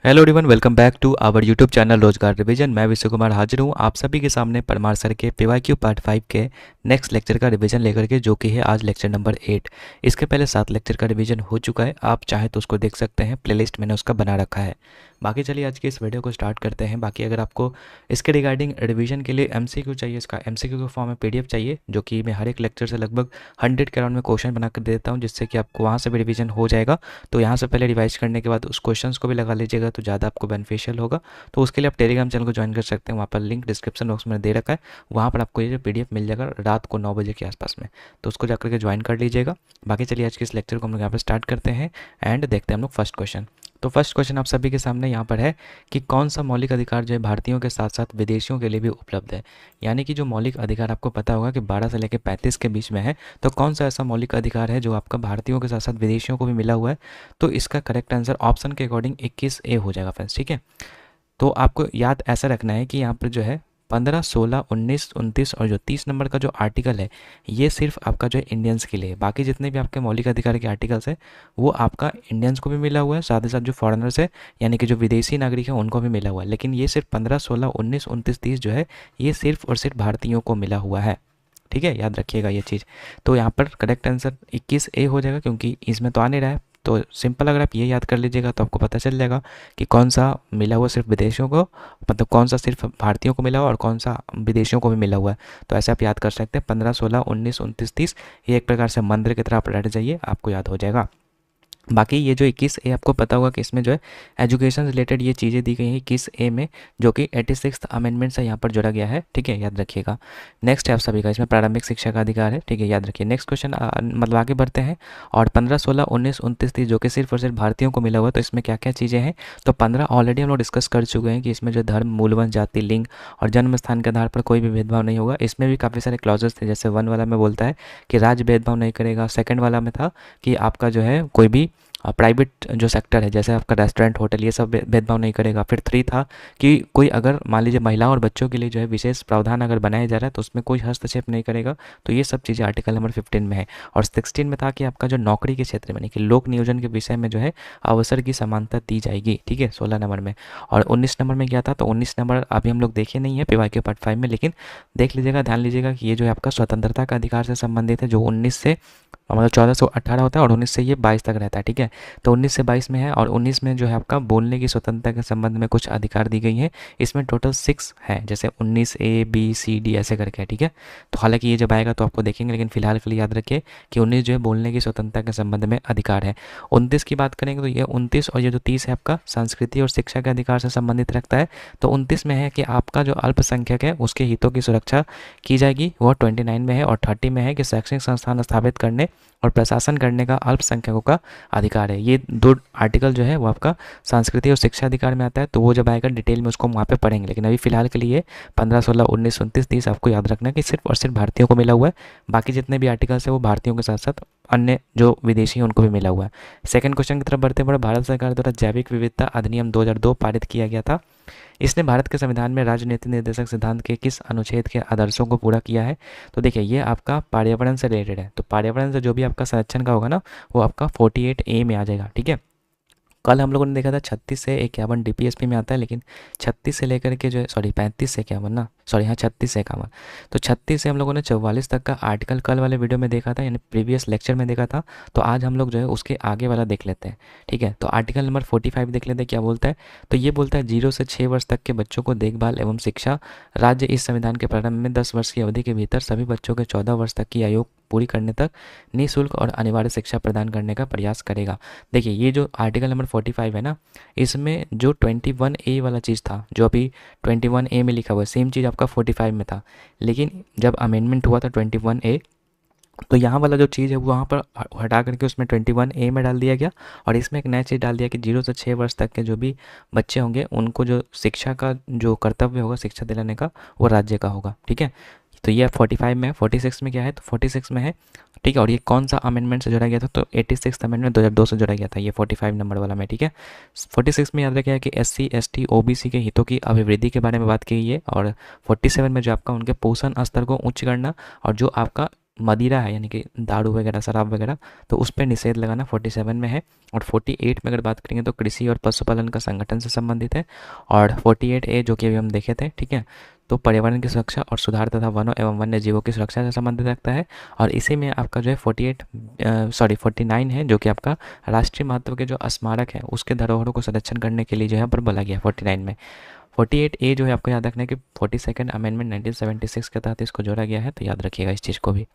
Hello everyone, welcome back to our YouTube channel Rozgar revision. मैं विश्व कुमार हाजिर हूँ आप सभी के सामने परमार सर के पीवाईक्यू पार्ट 5 के नेक्स्ट लेक्चर का रिवीजन लेकर के, जो कि है आज लेक्चर नंबर 8। इसके पहले 7 लेक्चर का रिवीजन हो चुका है, आप चाहे तो उसको देख सकते हैं, प्लेलिस्ट मैंने उसका बना रखा है। बाकी चलिए आज की इस वीडियो को स्टार्ट करते हैं। बाकी अगर आपको इसके रिगार्डिंग रिवीजन के लिए एमसीक्यू चाहिए, इसका एमसीक्यू के फॉर्म में पीडीएफ चाहिए, जो कि मैं हर एक लेक्चर से लगभग 100 के अराउंड में क्वेश्चन बना कर देता हूँ, जिससे कि आपको वहाँ से भी रिवीजन हो जाएगा। तो यहाँ से पहले रिवाइज करने के बाद उस क्वेश्चंस को भी लगा लीजिएगा, तो ज़्यादा आपको बेनिफिशियल होगा। तो उसके लिए आप टेलीग्राम चैनल को ज्वाइन कर सकते हैं, वहाँ पर लिंक डिस्क्रिप्शन बॉक्स में दे रखा है। वहाँ पर आपको ये जो पीडीएफ मिल जाएगा रात को 9 बजे के आसपास में, तो उसको जाकर के ज्वाइन कर लीजिएगा। बाकी चलिए आज के इस लेक्चर को हम लोग यहाँ पर स्टार्ट करते हैं एंड देखते हैं हम लोग फर्स्ट क्वेश्चन। तो फर्स्ट क्वेश्चन आप सभी के सामने यहाँ पर है कि कौन सा मौलिक अधिकार जो है भारतीयों के साथ साथ विदेशियों के लिए भी उपलब्ध है। यानी कि जो मौलिक अधिकार आपको पता होगा कि 12 से लेकर 35 के बीच में है, तो कौन सा ऐसा मौलिक अधिकार है जो आपका भारतीयों के साथ साथ विदेशियों को भी मिला हुआ है। तो इसका करेक्ट आंसर ऑप्शन के अकॉर्डिंग 21A हो जाएगा फ्रेंड्स। ठीक है, तो आपको याद ऐसा रखना है कि यहाँ पर जो है 15, 16, 19, 29 और जो 30 नंबर का जो आर्टिकल है, ये सिर्फ आपका जो है इंडियंस के लिए। बाकी जितने भी आपके मौलिक अधिकार के आर्टिकल्स है वो आपका इंडियंस को भी मिला हुआ है, साथ ही साथ जो फॉरेनर्स है यानी कि जो विदेशी नागरिक है उनको भी मिला हुआ है। लेकिन ये सिर्फ 15, 16, 19, 29, 30 जो है ये सिर्फ और सिर्फ भारतीयों को मिला हुआ है। ठीक है, याद रखिएगा ये चीज़। तो यहाँ पर करेक्ट आंसर 21A हो जाएगा, क्योंकि इसमें तो आ नहीं रहा है। तो सिंपल अगर आप ये याद कर लीजिएगा तो आपको पता चल जाएगा कि कौन सा मिला हुआ सिर्फ विदेशियों को, मतलब कौन सा सिर्फ भारतीयों को मिला हुआ और कौन सा विदेशियों को भी मिला हुआ है। तो ऐसे आप याद कर सकते हैं 15, 16, 19, 29, 30। ये एक प्रकार से मंत्र की तरह आप रट जाइए, आपको याद हो जाएगा। बाकी ये जो 21A आपको पता होगा कि इसमें जो है एजुकेशन रिलेटेड ये चीज़ें दी गई हैं 21A में, जो कि 86th अमेंडमेंट से यहाँ पर जोड़ा गया है। ठीक है, याद रखिएगा। नेक्स्ट है आप सभी का, इसमें प्रारंभिक शिक्षा का अधिकार है। ठीक है, याद रखिए। नेक्स्ट क्वेश्चन मतलब आगे बढ़ते हैं। और 15, 16, 19, 29, 30 जो कि सिर्फ और सिर्फ भारतीयों को मिला हुआ है, तो इसमें क्या क्या चीज़ें हैं। तो 15 ऑलरेडी हम लोग डिस्कस कर चुके हैं कि इसमें जो धर्म, मूलवंश, जाति, लिंग और जन्म स्थान के आधार पर कोई भी भेदभाव नहीं होगा। इसमें भी काफ़ी सारे क्लॉजेस थे, जैसे 1 वाला में बोलता है कि राज्य भेदभाव नहीं करेगा। सेकंड वाला में था कि आपका जो है कोई भी प्राइवेट जो सेक्टर है, जैसे आपका रेस्टोरेंट, होटल, ये सब भेदभाव नहीं करेगा। फिर 3 था कि कोई अगर मान लीजिए महिलाओं और बच्चों के लिए जो है विशेष प्रावधान अगर बनाया जा रहा है तो उसमें कोई हस्तक्षेप नहीं करेगा। तो ये सब चीज़ें आर्टिकल नंबर 15 में है। और 16 में था कि आपका जो नौकरी के क्षेत्र में, यानी कि लोक नियोजन के विषय में जो है अवसर की समानता दी जाएगी। ठीक है, 16 नंबर में। और 19 नंबर में क्या था, तो 19 नंबर अभी हम लोग देखे नहीं है पीवाईक्यू पार्ट 5 में, लेकिन देख लीजिएगा, ध्यान लीजिएगा कि ये जो है आपका स्वतंत्रता का अधिकार से संबंधित है, जो 19 से मतलब 14 से 18 होता है और 19 से ये 22 तक रहता है। ठीक है, तो 19 से 22 में है। और 19 में जो है आपका बोलने की स्वतंत्रता के संबंध में कुछ अधिकार दी गई हैं। इसमें टोटल 6 है, जैसे 19A, B, C, D ऐसे करके है। ठीक है, तो हालांकि ये जब आएगा तो आपको देखेंगे, लेकिन फिलहाल के लिए याद रखिए कि 19 जो है बोलने की स्वतंत्रता के संबंध में अधिकार है। 29 की बात करेंगे तो ये 29 और ये जो 30 है आपका संस्कृति और शिक्षा के अधिकार से संबंधित रखता है। तो 29 में है कि आपका जो अल्पसंख्यक है उसके हितों की सुरक्षा की जाएगी, वह 29 में है। और 30 में है कि शैक्षणिक संस्थान स्थापित करने और प्रशासन करने का अल्पसंख्यकों का अधिकार है। ये 2 आर्टिकल जो है वो आपका संस्कृति और शिक्षा अधिकार में आता है। तो वो जब आएगा डिटेल में उसको हम वहाँ पे पढ़ेंगे, लेकिन अभी फिलहाल के लिए 15, 16, 19, 29, 30 आपको याद रखना है कि सिर्फ और सिर्फ भारतीयों को मिला हुआ है। बाकी जितने भी आर्टिकल्स है वो भारतीयों के साथ साथ अन्य जो विदेशी हैं उनको भी मिला हुआ है। सेकंड क्वेश्चन की तरफ बढ़ते बढ़े, भारत सरकार द्वारा जैविक विविधता अधिनियम 2002 पारित किया गया था। इसने भारत के संविधान में राजनीति निर्देशक सिद्धांत के किस अनुच्छेद के आदर्शों को पूरा किया है। तो देखिए ये आपका पर्यावरण से रिलेटेड है, तो पर्यावरण से जो भी आपका संरक्षण का होगा ना, वो आपका 48A में आ जाएगा। ठीक है, कल हम लोगों ने देखा था 36 से 51 DPSP में आता है, लेकिन 36 से लेकर के जो है 35 से 51 ना, हाँ 36 से 51। तो 36 से हम लोगों ने 44 तक का आर्टिकल कल वाले वीडियो में देखा था, यानी प्रीवियस लेक्चर में देखा था। तो आज हम लोग जो है उसके आगे वाला देख लेते हैं। ठीक है, तो आर्टिकल नंबर 45 देख लेते हैं क्या बोलता है। तो ये बोलता है 0 से 6 वर्ष तक के बच्चों को देखभाल एवं शिक्षा राज्य इस संविधान के प्रारंभ में 10 वर्ष की अवधि के भीतर सभी बच्चों के 14 वर्ष तक की आयु पूरी करने तक निःशुल्क और अनिवार्य शिक्षा प्रदान करने का प्रयास करेगा। देखिए ये जो आर्टिकल नंबर 45 है ना, इसमें जो 21A वाला चीज़ था, जो अभी 21A में लिखा हुआ है, सेम चीज़ आपका 45 में था। लेकिन जब अमेंडमेंट हुआ था 21A, तो यहाँ वाला जो चीज़ है वो वहाँ पर हटा करके उसमें 21A में डाल दिया गया। और इसमें एक नया चीज़ डाल दिया कि 0 से 6 वर्ष तक के जो भी बच्चे होंगे उनको जो शिक्षा का जो कर्तव्य होगा, शिक्षा दिलाने का, वो राज्य का होगा। ठीक है, तो ये 45 में है। 46 में क्या है, तो 46 में है। ठीक है, और ये कौन सा अमेंडमेंट से जोड़ा गया था, तो 86 अमेंडमेंट 2002 से जोड़ा गया था, ये 45 नंबर वाला में। ठीक है, 46 में याद रखिए कि SC, ST, OBC के हितों की अभिवृद्धि के बारे में बात की गई है। और 47 में जो आपका उनके पोषण स्तर को उच्च करना और जो आपका मदिरा है यानी कि दारू वगैरह शराब वगैरह, तो उस पर निषेध लगाना 47 में है। और 48 में अगर बात करेंगे तो कृषि और पशुपालन का संगठन से संबंधित है। और 48A जो कि अभी हम देखे थे, ठीक है, तो पर्यावरण की सुरक्षा और सुधार तथा वनों एवं वन्य जीवों की सुरक्षा से संबंधित रखता है। और इसी में आपका जो है 49 है जो कि आपका राष्ट्रीय महत्व के जो स्मारक है उसके धरोहरों को संरक्षण करने के लिए जो है पर बोला गया है 49 में। 48A जो है आपको याद रखना है कि 42nd अमेंडमेंट 1976 के तहत इसको जोड़ा गया है, तो याद रखिएगा इस चीज़ को भी।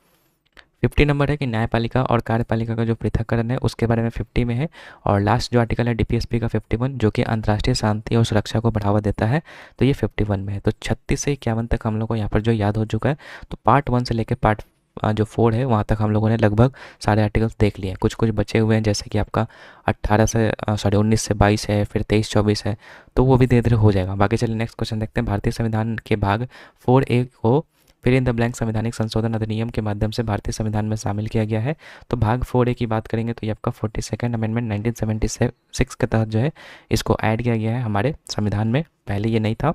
50 नंबर है कि न्यायपालिका और कार्यपालिका का जो पृथक्करण है उसके बारे में 50 में है। और लास्ट जो आर्टिकल है डीपीएसपी का 51 जो कि अंतर्राष्ट्रीय शांति और सुरक्षा को बढ़ावा देता है, तो ये 51 में है। तो 36 से 51 तक हम लोग को यहाँ पर जो याद हो चुका है। तो पार्ट 1 से लेकर पार्ट जो 4 है वहाँ तक हम लोगों ने लगभग सारे आर्टिकल्स देख लिए हैं। कुछ कुछ बचे हुए हैं जैसे कि आपका 19 से 22 है, फिर 23-24 है, तो वो भी धीरे धीरे हो जाएगा। बाकी चलिए नेक्स्ट क्वेश्चन देखते हैं। भारतीय संविधान के भाग 4A को फिर इन द ब्लैंक संवैधानिक संशोधन अधिनियम के माध्यम से भारतीय संविधान में शामिल किया गया है। तो भाग 4A की बात करेंगे तो ये आपका 42nd अमेंडमेंट 1976 के तहत जो है इसको ऐड किया गया है हमारे संविधान में, पहले ये नहीं था।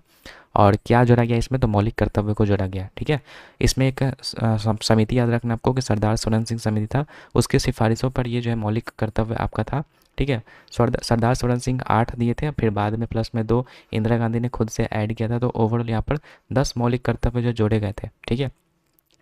और क्या जोड़ा गया इसमें, तो मौलिक कर्तव्य को जोड़ा गया, ठीक है। इसमें एक समिति याद रखना आपको कि सरदार सुरन सिंह समिति था, उसकी सिफारिशों पर ये जो है मौलिक कर्तव्य आपका था, ठीक है। सरदार सुरन सिंह 8 दिए थे, फिर बाद में प्लस में 2 इंदिरा गांधी ने खुद से ऐड किया था, तो ओवरऑल यहाँ पर 10 मौलिक कर्तव्य जो जोड़े गए थे, ठीक है।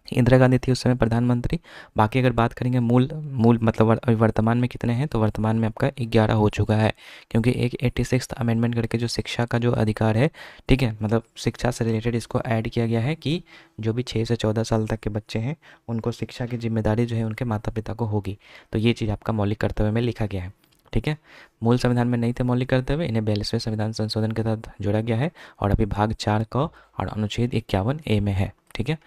इंदिरा गांधी थी उस समय प्रधानमंत्री। बाकी अगर बात करेंगे मूल मूल मतलब वर्तमान में कितने हैं, तो वर्तमान में आपका 11 हो चुका है, क्योंकि एक 86th अमेंडमेंट करके जो शिक्षा का जो अधिकार है, ठीक है, मतलब शिक्षा से रिलेटेड इसको ऐड किया गया है कि जो भी 6 से 14 साल तक के बच्चे हैं उनको शिक्षा की जिम्मेदारी जो है उनके माता पिता को होगी। तो ये चीज़ आपका मौलिक कर्तव्य में लिखा गया है, ठीक है। मूल संविधान में नहीं थे मौलिक कर्तव्य, इन्हें 42वें संविधान संशोधन के तहत जोड़ा गया है और अभी भाग 4 क और अनुच्छेद 51A में है, ठीक है।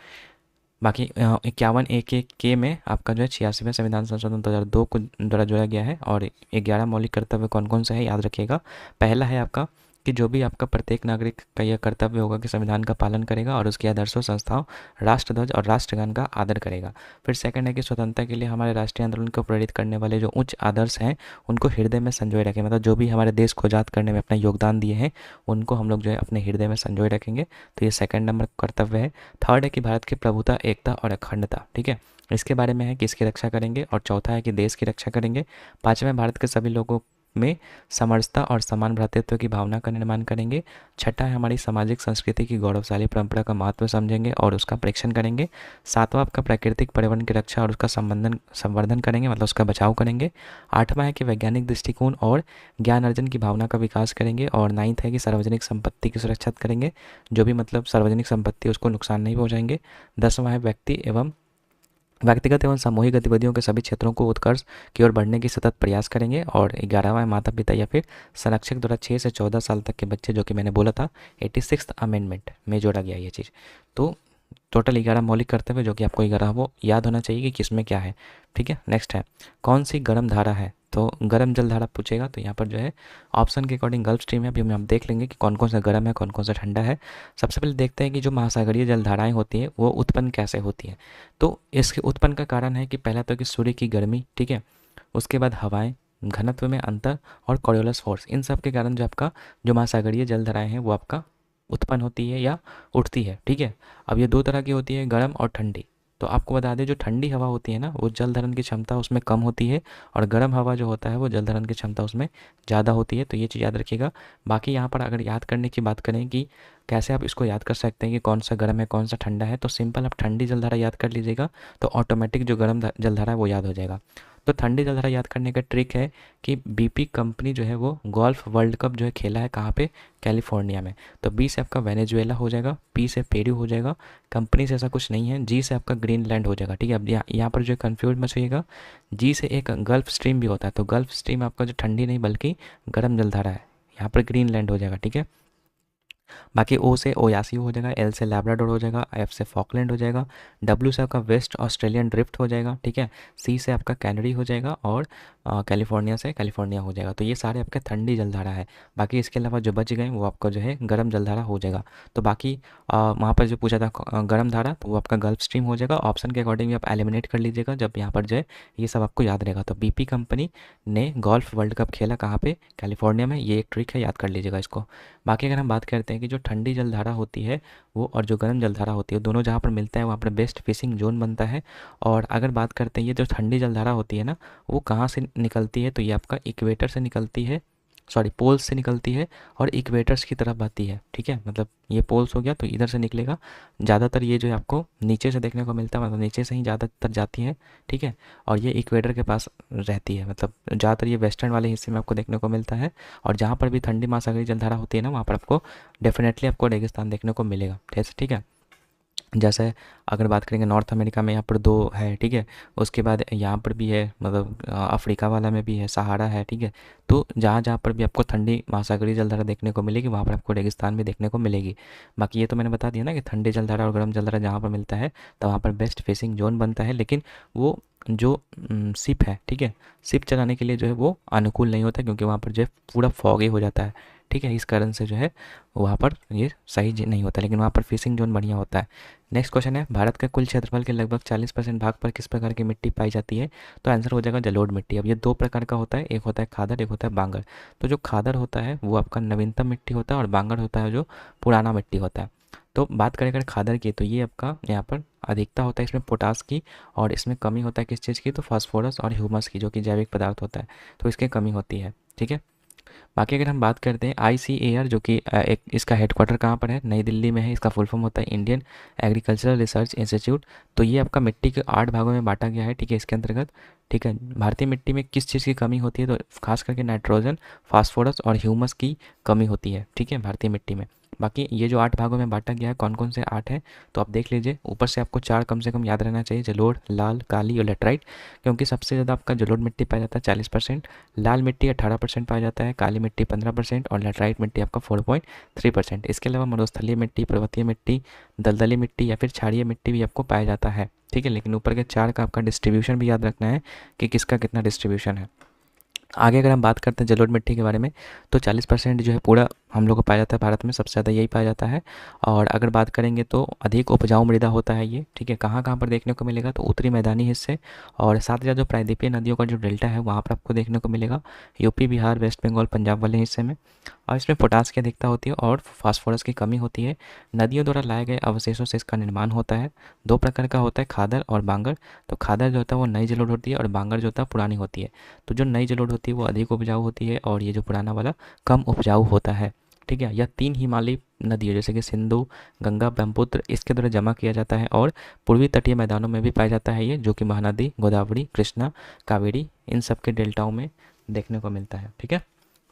बाकी 51A के में आपका जो है 86वें संविधान संशोधन 2002 को द्वारा जोड़ा गया है। और 11 मौलिक कर्तव्य कौन कौन से है याद रखिएगा। पहला है आपका कि जो भी आपका प्रत्येक नागरिक का यह कर्तव्य होगा कि संविधान का पालन करेगा और उसके आदर्शों संस्थाओं राष्ट्रध्वज और राष्ट्रगान का आदर करेगा। फिर सेकंड है कि स्वतंत्रता के लिए हमारे राष्ट्रीय आंदोलन को प्रेरित करने वाले जो उच्च आदर्श हैं उनको हृदय में संजोए रखें, मतलब जो भी हमारे देश को आज़ाद करने में अपना योगदान दिए हैं उनको हम लोग जो है अपने हृदय में संजोए रखेंगे, तो ये सेकंड नंबर कर्तव्य है। थर्ड है कि भारत की प्रभुता, एकता और अखंडता, ठीक है, इसके बारे में है कि इसकी रक्षा करेंगे। और चौथा है कि देश की रक्षा करेंगे। पाँचवें भारत के सभी लोगों में समरसता और समान भ्रातृत्व की भावना का निर्माण करेंगे। छठा है हमारी सामाजिक संस्कृति की गौरवशाली परंपरा का महत्व समझेंगे और उसका परीक्षण करेंगे। सातवां आपका प्राकृतिक पर्यावरण की रक्षा और उसका संवर्धन करेंगे, मतलब उसका बचाव करेंगे। आठवां है कि वैज्ञानिक दृष्टिकोण और ज्ञान अर्जन की भावना का विकास करेंगे। और नाइन्थ है कि सार्वजनिक संपत्ति की सुरक्षा करेंगे, जो भी मतलब सार्वजनिक संपत्ति उसको नुकसान नहीं पहुँचाएंगे। 10वां है व्यक्तिगत एवं सामूहिक गतिविधियों के सभी क्षेत्रों को उत्कर्ष की ओर बढ़ने की सतत प्रयास करेंगे। और 11वां माता पिता या फिर संरक्षक द्वारा 6 से 14 साल तक के बच्चे, जो कि मैंने बोला था 86th अमेंडमेंट में जोड़ा गया ये चीज़। तो टोटल 11 मौलिक कर्तव्य जो कि आपको 11 वो याद होना चाहिए कि किसमें क्या है, ठीक है। नेक्स्ट है कौन सी गर्म धारा है, तो गर्म जल धारा पूछेगा, तो यहाँ पर जो है ऑप्शन के अकॉर्डिंग गल्फ स्ट्रीम है। अभी हम देख लेंगे कि कौन कौन सा गर्म है कौन कौन सा ठंडा है। सबसे पहले देखते हैं कि जो महासागरीय जल धाराएँ होती हैं वो उत्पन्न कैसे होती हैं। तो इसके उत्पन्न का कारण है कि पहला तो कि सूर्य की गर्मी, ठीक है, उसके बाद हवाएं, घनत्व में अंतर और कॉरियोलस फोर्स, इन सब के कारण जो आपका जो महासागरीय जल धाराएँ हैं वो आपका उत्पन्न होती है या उठती है, ठीक है। अब ये दो तरह की होती है, गर्म और ठंडी। तो आपको बता दें जो ठंडी हवा होती है ना वो जल धारण की क्षमता उसमें कम होती है, और गर्म हवा जो होता है वो जल धारण की क्षमता उसमें ज़्यादा होती है। तो ये चीज़ याद रखिएगा। बाकी यहाँ पर अगर याद करने की बात करें कि कैसे आप इसको याद कर सकते हैं कि कौन सा गर्म है कौन सा ठंडा है, तो सिंपल आप ठंडी जलधारा याद कर लीजिएगा, तो ऑटोमेटिक जो गर्म जलधारा है वो याद हो जाएगा। तो ठंडी जलधारा याद करने का ट्रिक है कि बीपी कंपनी जो है वो गोल्फ वर्ल्ड कप जो है खेला है कहाँ पे, कैलिफोर्निया में। तो बी से आपका वेनेजुएला हो जाएगा, पी से पेरू हो जाएगा, कंपनी से ऐसा कुछ नहीं है, जी से आपका ग्रीनलैंड हो जाएगा, ठीक है। अब यहाँ पर जो कन्फ्यूज मत होइएगा, जी से एक गल्फ स्ट्रीम भी होता है, तो गल्फ स्ट्रीम आपका जो ठंडी नहीं बल्कि गर्म जलधारा है, यहाँ पर ग्रीनलैंड हो जाएगा, ठीक है। बाकी ओ से ओयासी हो जाएगा, एल से लैब्राडोर हो जाएगा, एफ से फॉकलैंड हो जाएगा, डब्ल्यू से आपका वेस्ट ऑस्ट्रेलियन ड्रिफ्ट हो जाएगा, ठीक है, सी से आपका कैनरी हो जाएगा, और कैलिफोर्निया से कैलिफोर्निया हो जाएगा। तो ये सारे आपके ठंडी जलधारा है। बाकी इसके अलावा जो बच गए वो आपका जो है गर्म जलधारा हो जाएगा। तो बाकी वहाँ पर जो पूछा था गर्म धारा, तो वो आपका गल्फ स्ट्रीम हो जाएगा। ऑप्शन के अकॉर्डिंग आप एलिमिनेट कर लीजिएगा जब यहाँ पर जो है ये सब आपको याद रहेगा। तो बीपी कंपनी ने गोल्फ वर्ल्ड कप खेला कहाँ पे, कैलिफोर्निया में, ये एक ट्रिक है, याद कर लीजिएगा इसको। बाकी अगर हम बात करते हैं कि जो ठंडी जलधारा होती है वो और जो गर्म जलधारा होती है दोनों जहाँ पर मिलते हैं वहाँ पर बेस्ट फिशिंग जोन बनता है। और अगर बात करते हैं ये जो ठंडी जलधारा होती है ना, वो कहाँ से निकलती है, तो ये आपका इक्वेटर से निकलती है, सॉरी पोल्स से निकलती है और इक्वेटर्स की तरफ बहती है। ठीक है, मतलब ये पोल्स हो गया तो इधर से निकलेगा। ज़्यादातर ये जो है आपको नीचे से देखने को मिलता है, मतलब नीचे से ही ज़्यादातर जाती है। ठीक है, और ये इक्वेटर के पास रहती है, मतलब ज़्यादातर ये वेस्टर्न वाले हिस्से में आपको देखने को मिलता है। और जहाँ पर भी ठंडी महासागरीय जलधारा होती है ना, वहाँ पर आपको डेफिनेटली आपको रेगिस्तान देखने को मिलेगा। ठीक है, जैसे अगर बात करेंगे नॉर्थ अमेरिका में यहाँ पर दो है। ठीक है, उसके बाद यहाँ पर भी है, मतलब अफ्रीका वाला में भी है, सहारा है। ठीक है, तो जहाँ जहाँ पर भी आपको ठंडी महासागरीय जलधारा देखने को मिलेगी वहाँ पर आपको रेगिस्तान भी देखने को मिलेगी। बाकी ये तो मैंने बता दिया ना कि ठंडी जलधारा और गर्म जलधारा जहाँ पर मिलता है तो वहाँ पर बेस्ट फिशिंग जोन बनता है। लेकिन वो जो शिप है, ठीक है, शिप चलाने के लिए जो है वो अनुकूल नहीं होता, क्योंकि वहाँ पर जो है पूरा फॉगी हो जाता है। ठीक है, इस कारण से जो है वहाँ पर ये सही नहीं होता, लेकिन वहाँ पर फिशिंग जोन बढ़िया होता है। नेक्स्ट क्वेश्चन है, भारत के कुल क्षेत्रफल के लगभग 40% भाग पर किस प्रकार की मिट्टी पाई जाती है, तो आंसर हो जाएगा जलोढ़ मिट्टी। अब ये दो प्रकार का होता है, एक होता है खादर, एक होता है बांगर। तो जो खादर होता है वो आपका नवीनतम मिट्टी होता है और बांगर होता है जो पुराना मिट्टी होता है। तो बात करें अगर खादर की, तो ये आपका यहाँ पर अधिकता होता है इसमें पोटास की, और इसमें कमी होता है किस चीज़ की, तो फास्फोरस और ह्यूमस की, जो कि जैविक पदार्थ होता है, तो इसकी कमी होती है। ठीक है, बाकी अगर हम बात करते हैं ICAR, जो कि एक इसका हेडक्वार्टर कहाँ पर है, नई दिल्ली में है। इसका फुल फॉर्म होता है इंडियन एग्रीकल्चरल रिसर्च इंस्टीट्यूट। तो ये आपका मिट्टी के 8 भागों में बांटा गया है। ठीक है, इसके अंतर्गत ठीक है भारतीय मिट्टी में किस चीज़ की कमी होती है, तो खास करके नाइट्रोजन, फास्फोरस और ह्यूमस की कमी होती है। ठीक है, भारतीय मिट्टी में। बाकी ये जो 8 भागों में बांटा गया है, कौन कौन से 8 हैं, तो आप देख लीजिए। ऊपर से आपको 4 कम से कम याद रहना चाहिए, जलोढ़, लाल, काली और लेटराइट, क्योंकि सबसे ज़्यादा आपका जलोढ़ मिट्टी पाया जाता है 40%, लाल मिट्टी 18% पाया जाता है, काली मिट्टी 15% और लेटराइट मिट्टी आपका 4.3%। इसके अलावा मरुस्थलीय मिट्टी, पर्वतीय मिट्टी, दलदली मिट्टी या फिर क्षारीय मिट्टी भी आपको पाया जाता है। ठीक है, लेकिन ऊपर के 4 का आपका डिस्ट्रीब्यूशन भी याद रखना है कि किसका कितना डिस्ट्रीब्यूशन है। आगे अगर हम बात करते हैं जलोढ़ मिट्टी के बारे में, तो 40% जो है पूरा हम लोग को पाया जाता है भारत में, सबसे ज़्यादा यही पाया जाता है। और अगर बात करेंगे तो अधिक उपजाऊ मृदा होता है ये। ठीक है, कहाँ कहाँ पर देखने को मिलेगा, तो उत्तरी मैदानी हिस्से और साथ ही साथ जो प्रायद्वीपीय नदियों का जो डेल्टा है वहाँ पर आपको देखने को मिलेगा, यूपी, बिहार, वेस्ट बंगाल, पंजाब वाले हिस्से में। और इसमें पोटास की अधिकता होती है और फास्फोरस की कमी होती है। नदियों द्वारा लाए गए अवशेषों से इसका निर्माण होता है। दो प्रकार का होता है, खादर और बांगर। तो खादर जो होता है वो नई जलोढ़ होती है और बांगर जो होता है पुरानी होती है। तो जो नई जलोढ़ होती है वो अधिक उपजाऊ होती है और ये जो पुराना वाला कम उपजाऊ होता है। ठीक है, यह 3 हिमालयी नदियों जैसे कि सिंधु, गंगा, ब्रह्मपुत्र, इसके द्वारा जमा किया जाता है। और पूर्वी तटीय मैदानों में भी पाया जाता है ये, जो कि महानदी, गोदावरी, कृष्णा, कावेरी, इन सब के डेल्टाओं में देखने को मिलता है। ठीक है,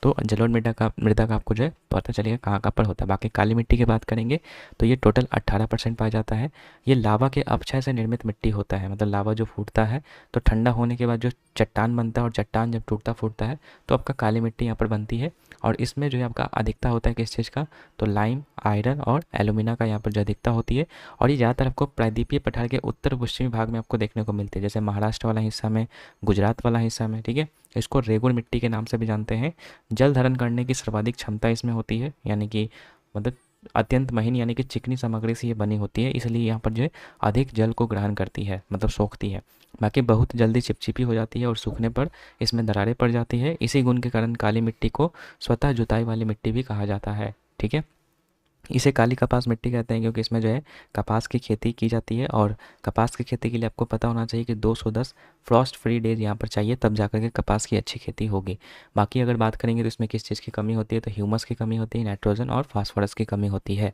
तो जलोढ़ मृदा का आपको जो है पता चलेगा कहाँ कहाँ पर होता है। बाकी काली मिट्टी की बात करेंगे तो ये टोटल 18% पाया जाता है। ये लावा के अपक्षय से निर्मित मिट्टी होता है, मतलब लावा जो फूटता है तो ठंडा होने के बाद जो चट्टान बनता है, और चट्टान जब टूटता फूटता है तो आपका काली मिट्टी यहाँ पर बनती है। और इसमें जो है आपका अधिकता होता है किस चीज़ का, तो लाइम, आयरन और एलुमिना का यहाँ पर जो अधिकता होती है। और ये ज़्यादातर आपको प्रायद्वीपीय पठार के उत्तर पश्चिमी भाग में आपको देखने को मिलती है, जैसे महाराष्ट्र वाला हिस्सा में, गुजरात वाला हिस्सा में। ठीक है, इसको रेगुर मिट्टी के नाम से भी जानते हैं। जल धारण करने की सर्वाधिक क्षमता इसमें होती है, यानी कि मतलब अत्यंत महीन यानी कि चिकनी सामग्री से ये बनी होती है, इसलिए यहाँ पर जो है अधिक जल को ग्रहण करती है, मतलब सोखती है। बाकी बहुत जल्दी चिपचिपी हो जाती है और सूखने पर इसमें दरारें पड़ जाती है। इसी गुण के कारण काली मिट्टी को स्वतः जुताई वाली मिट्टी भी कहा जाता है। ठीक है, इसे काली कपास मिट्टी कहते हैं, क्योंकि इसमें जो है कपास की खेती की जाती है। और कपास की खेती के लिए आपको पता होना चाहिए कि 210 फ्रॉस्ट फ्री डेज यहाँ पर चाहिए, तब जाकर के कपास की अच्छी खेती होगी। बाकी अगर बात करेंगे तो इसमें किस चीज़ की कमी होती है, तो ह्यूमस की कमी होती है, नाइट्रोजन और फास्फोरस की कमी होती है।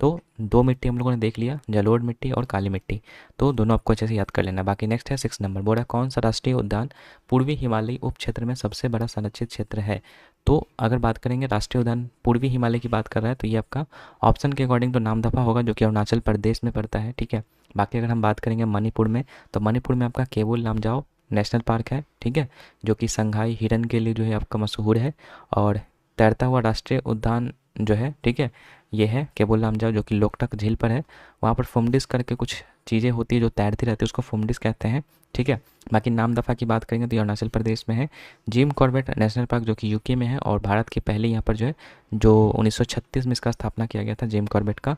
तो दो मिट्टी हम लोगों ने देख लिया, जलोढ़ मिट्टी और काली मिट्टी, तो दोनों आपको अच्छे से याद कर लेना। बाकी नेक्स्ट है 6 नंबर, बोला कौन सा राष्ट्रीय उद्यान पूर्वी हिमालयी उप क्षेत्र में सबसे बड़ा संरक्षित क्षेत्र है। तो अगर बात करेंगे राष्ट्रीय उद्यान पूर्वी हिमालय की बात कर रहा है, तो ये आपका ऑप्शन के अकॉर्डिंग तो नामदफा होगा, जो कि अरुणाचल प्रदेश में पड़ता है। ठीक है, बाकी अगर हम बात करेंगे मणिपुर में, तो मणिपुर में आपका केवुल लामजाओ नेशनल पार्क है। ठीक है, जो कि संघाई हिरन के लिए जो है आपका मशहूर है। और तैरता हुआ राष्ट्रीय उद्यान जो है, ठीक है, ये है केबुल लामजाओ, जो कि लोकटक झील पर है। वहाँ पर फुमडिस करके कुछ चीज़ें होती है जो तैरती रहती है, उसको फुमडिस कहते हैं। ठीक है, बाकी नाम दफ़ा की बात करेंगे तो ये अरुणाचल प्रदेश में है। जिम कॉर्बेट नेशनल पार्क जो कि यूके में है, और भारत के पहले यहाँ पर जो है, जो 1936 में इसका स्थापना किया गया था, जिम कॉर्बेट का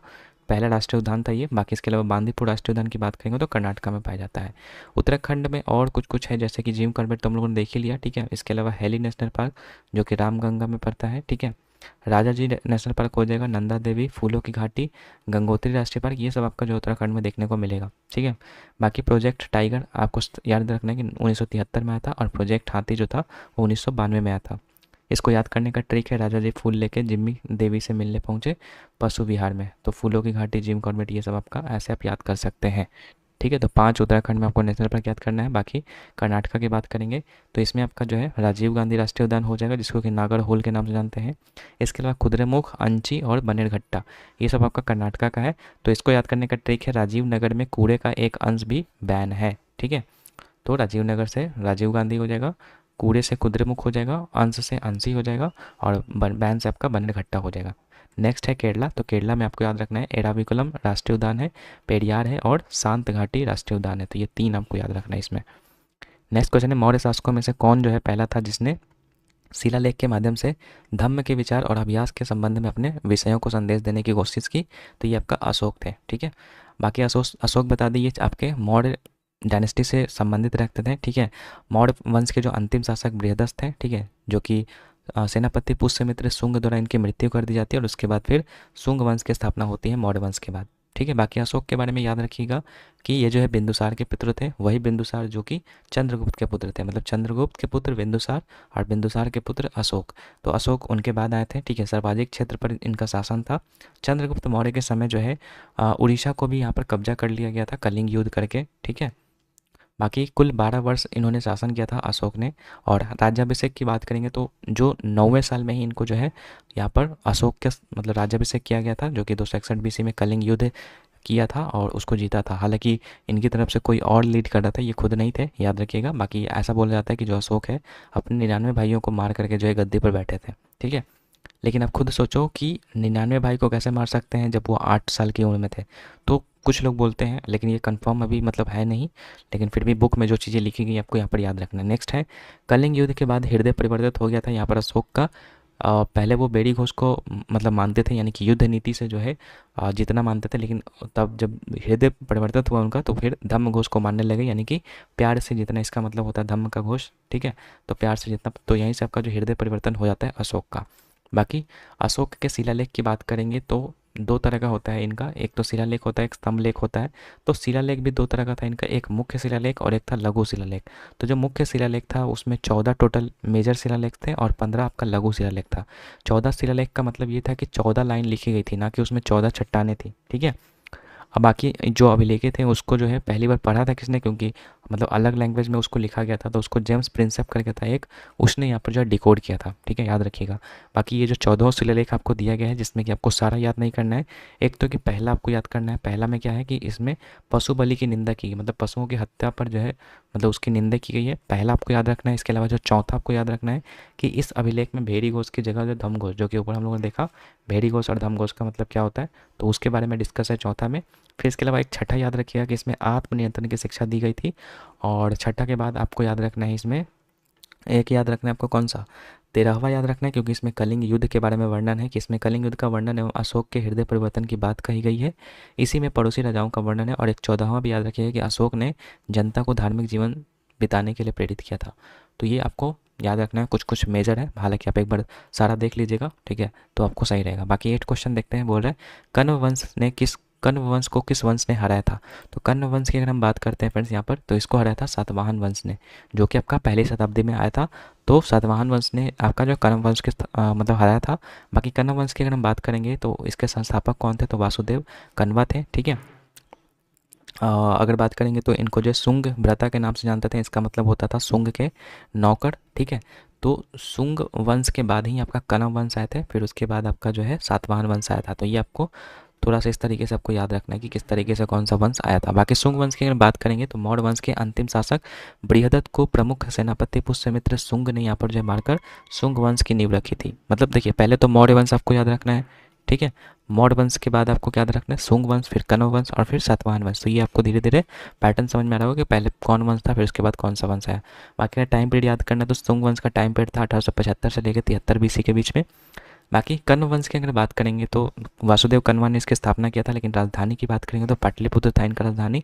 पहला राष्ट्रीय उद्यान था ये। बाकी इसके अलावा बांदीपुर राष्ट्रीय उद्यान की बात करेंगे तो कर्नाटक में पाया जाता है। उत्तराखंड में और कुछ कुछ है, जैसे कि जिम कॉर्बेट तो हम लोगों ने देख ही लिया। ठीक है, इसके अलावा हेली नेशनल पार्क जो कि रामगंगा में पड़ता है। ठीक है, राजा जी नेशनल पार्क हो जाएगा, नंदा देवी, फूलों की घाटी, गंगोत्री राष्ट्रीय पार्क, ये सब आपका जो उत्तराखंड में देखने को मिलेगा। ठीक है, बाकी प्रोजेक्ट टाइगर आपको याद रखना है कि 1973 में आया था, और प्रोजेक्ट हाथी जो था वो 1992 में आया था। इसको याद करने का ट्रिक है, राजा जी फूल लेके जिम्मी देवी से मिलने पहुंचे पशु विहार में, तो फूलों की घाटी, जिम कॉर्बेट, ये सब आपका ऐसे आप याद कर सकते हैं। ठीक है, तो 5 उत्तराखंड में आपको नेशनल पार्क याद करना है। बाकी कर्नाटका की बात करेंगे तो इसमें आपका जो है राजीव गांधी राष्ट्रीय उद्यान हो जाएगा, जिसको कि नागर होल के नाम से जानते हैं। इसके अलावा कुद्रेमुख, अंची और बनेरघट्टा, ये सब आपका कर्नाटका का है। तो इसको याद करने का ट्रिक है, राजीव नगर में कूड़े का एक अंश भी बैन है। ठीक है, तो राजीव नगर से राजीव गांधी हो जाएगा, कूड़े से कुद्रेमुख हो जाएगा, अंश से अंशी हो जाएगा, और बैन से आपका बनेरघट्टा हो जाएगा। नेक्स्ट है केरला, तो केरला में आपको याद रखना है एराविकुलम राष्ट्रीय उद्यान है, पेरियार है, और शांत घाटी राष्ट्रीय उद्यान है। तो ये 3 आपको याद रखना है इसमें। नेक्स्ट क्वेश्चन है, मौर्य शासकों में से कौन जो है पहला था जिसने शिलालेख के माध्यम से धम्म के विचार और अभ्यास के संबंध में अपने विषयों को संदेश देने की कोशिश की? तो ये आपका अशोक थे। ठीक है, बाकी अशोक अशोक बता दिए आपके मौर्य डायनेस्टी से संबंधित रखते थे। ठीक है, मौर्य वंश के जो अंतिम शासक बृहदस थे, ठीक है, जो कि सेनापति पुष्यमित्र शुंग द्वारा इनकी मृत्यु कर दी जाती है, और उसके बाद फिर शुंग वंश की स्थापना होती है मौर्य वंश के बाद। ठीक है, बाकी अशोक के बारे में याद रखिएगा कि ये जो है बिंदुसार के पुत्र थे, वही बिंदुसार जो कि चंद्रगुप्त के पुत्र थे, मतलब चंद्रगुप्त के पुत्र बिंदुसार और बिंदुसार के पुत्र अशोक। तो अशोक उनके बाद आए थे। ठीक है, सर्वाधिक क्षेत्र पर इनका शासन था। चंद्रगुप्त मौर्य के समय जो है उड़ीसा को भी यहाँ पर कब्जा कर लिया गया था कलिंग युद्ध करके। ठीक है, बाकी कुल 12 वर्ष इन्होंने शासन किया था अशोक ने। और राज्याभिषेक की बात करेंगे तो जो 9वें साल में ही इनको जो है यहाँ पर अशोक के मतलब राज्याभिषेक किया गया था, जो कि 261 BC में कलिंग युद्ध किया था और उसको जीता था। हालांकि इनकी तरफ से कोई और लीड कर रहा था, ये खुद नहीं थे, याद रखिएगा। बाकी ऐसा बोला जाता है कि जो अशोक है अपने 99 भाइयों को मार करके जो है गद्दी पर बैठे थे। ठीक है, लेकिन आप खुद सोचो कि 99 भाई को कैसे मार सकते हैं जब वो 8 साल की उम्र में थे। तो कुछ लोग बोलते हैं, लेकिन ये कंफर्म अभी मतलब है नहीं, लेकिन फिर भी बुक में जो चीज़ें लिखी गई आपको यहाँ पर याद रखना है। नेक्स्ट है, कलिंग युद्ध के बाद हृदय परिवर्तित हो गया था यहाँ पर अशोक का। पहले वो बेड़ी घोष को मतलब मानते थे, यानी कि युद्ध नीति से जो है जितना मानते थे, लेकिन तब जब हृदय परिवर्तित हुआ उनका तो फिर धम्म घोष को मानने लगे, यानी कि प्यार से जितना, इसका मतलब होता है धम्म का घोष। ठीक है, तो प्यार से जितना, तो यहीं से आपका जो हृदय परिवर्तन हो जाता है अशोक का। बाकी अशोक के शिलालेख की बात करेंगे तो 2 तरह का होता है इनका, एक तो शिलालेख होता है, एक स्तंभ लेख होता है। तो शिलालेख भी 2 तरह का था इनका, एक मुख्य शिलालेख और एक था लघु शिलालेख। तो जो मुख्य शिलालेख था उसमें 14 टोटल मेजर शिलालेख थे और 15 आपका लघु शिलालेख था। 14 शिलालेख का मतलब ये था कि 14 लाइन लिखी गई थी, ना कि उसमें 14 चट्टानें थी। ठीक है, अब बाकी जो अभिलेखे थे उसको जो है पहली बार पढ़ा था किसने, क्योंकि मतलब अलग लैंग्वेज में उसको लिखा गया था, तो उसको जेम्स प्रिंसेप करके था एक, उसने यहाँ पर जो है डिकोड किया था। ठीक है, याद रखिएगा। बाकी ये जो 14 शिलालेख आपको दिया गया है, जिसमें कि आपको सारा याद नहीं करना है। एक तो कि पहला आपको याद करना है, पहला में क्या है कि इसमें पशु बलि की निंदा की गई, मतलब पशुओं की हत्या पर जो है मतलब उसकी निंदा की गई है, पहला आपको याद रखना है। इसके अलावा जो चौथा आपको याद रखना है कि इस अभिलेख में भेड़ी घोष की जगह जो धम्म घोष, जो कि ऊपर हम लोगों ने देखा भेड़ी घोष और धम्म घोष का मतलब क्या होता है, तो उसके बारे में डिस्कस है चौथा में। फिर इसके अलावा एक छठा याद रखिएगा कि इसमें आत्मनियंत्रण की शिक्षा दी गई थी। और छठा के बाद आपको याद रखना है, इसमें एक याद रखना है आपको कौन सा, 13वां याद रखना है, क्योंकि इसमें कलिंग युद्ध के बारे में वर्णन है, कि इसमें कलिंग युद्ध का वर्णन एवं अशोक के हृदय परिवर्तन की बात कही गई है। इसी में पड़ोसी राजाओं का वर्णन है। और एक 14वां भी याद रखिएगा कि अशोक ने जनता को धार्मिक जीवन बिताने के लिए प्रेरित किया था। तो ये आपको याद रखना है, कुछ कुछ मेजर है, हालांकि आप एक बार सारा देख लीजिएगा। ठीक है, तो आपको सही रहेगा। बाकी 8 क्वेश्चन देखते हैं। बोल रहे हैं कण्व वंश को किस वंश ने हराया था? तो कण्व वंश की अगर हम बात करते हैं फ्रेंड्स यहाँ पर, तो इसको हराया था सातवाहन वंश ने, जो कि आपका पहली शताब्दी में आया था। तो सातवाहन वंश ने आपका जो कण्व वंश के मतलब हराया था। बाकी कण्व वंश की अगर हम बात करेंगे तो इसके संस्थापक कौन थे? तो वासुदेव कण्वा थे। ठीक है, अगर बात करेंगे तो इनको जो सुंग भ्रता के नाम से जानते थे, इसका मतलब होता था सुंग के नौकर। ठीक है, तो सुंग वंश के बाद ही आपका कण्व वंश आए थे, फिर उसके बाद आपका जो है सातवाहन वंश आया था। तो ये आपको थोड़ा सा इस तरीके से आपको याद रखना है कि किस तरीके से कौन सा वंश आया था। बाकी सुंग वंश की अगर बात करेंगे तो मौर्य वंश के अंतिम शासक बृहदत्त को प्रमुख सेनापति पुष्यमित्र शुंग ने यहाँ पर जो है मारकर शुंग वंश की नींव रखी थी। मतलब देखिए, पहले तो मौर्य वंश आपको याद रखना है। ठीक है, मौर्य वंश के बाद आपको क्या याद रखना है? शुंग वंश, फिर कण्व वंश और फिर सातवाहन वंश। तो ये आपको धीरे धीरे पैटर्न समझ में आ रहा होगा कि पहले कौन वंश था, फिर उसके बाद कौन सा वंश आया। बाकी टाइम पीरियड याद करना है तो शुंग वंश का टाइम पीरियड था 1875 से लेकर 73 BC के बीच में। बाकी कण्व वंश की अगर बात करेंगे तो वासुदेव कण्वा ने इसकी स्थापना किया था, लेकिन राजधानी की बात करेंगे तो पाटलिपुत्र था इनका राजधानी।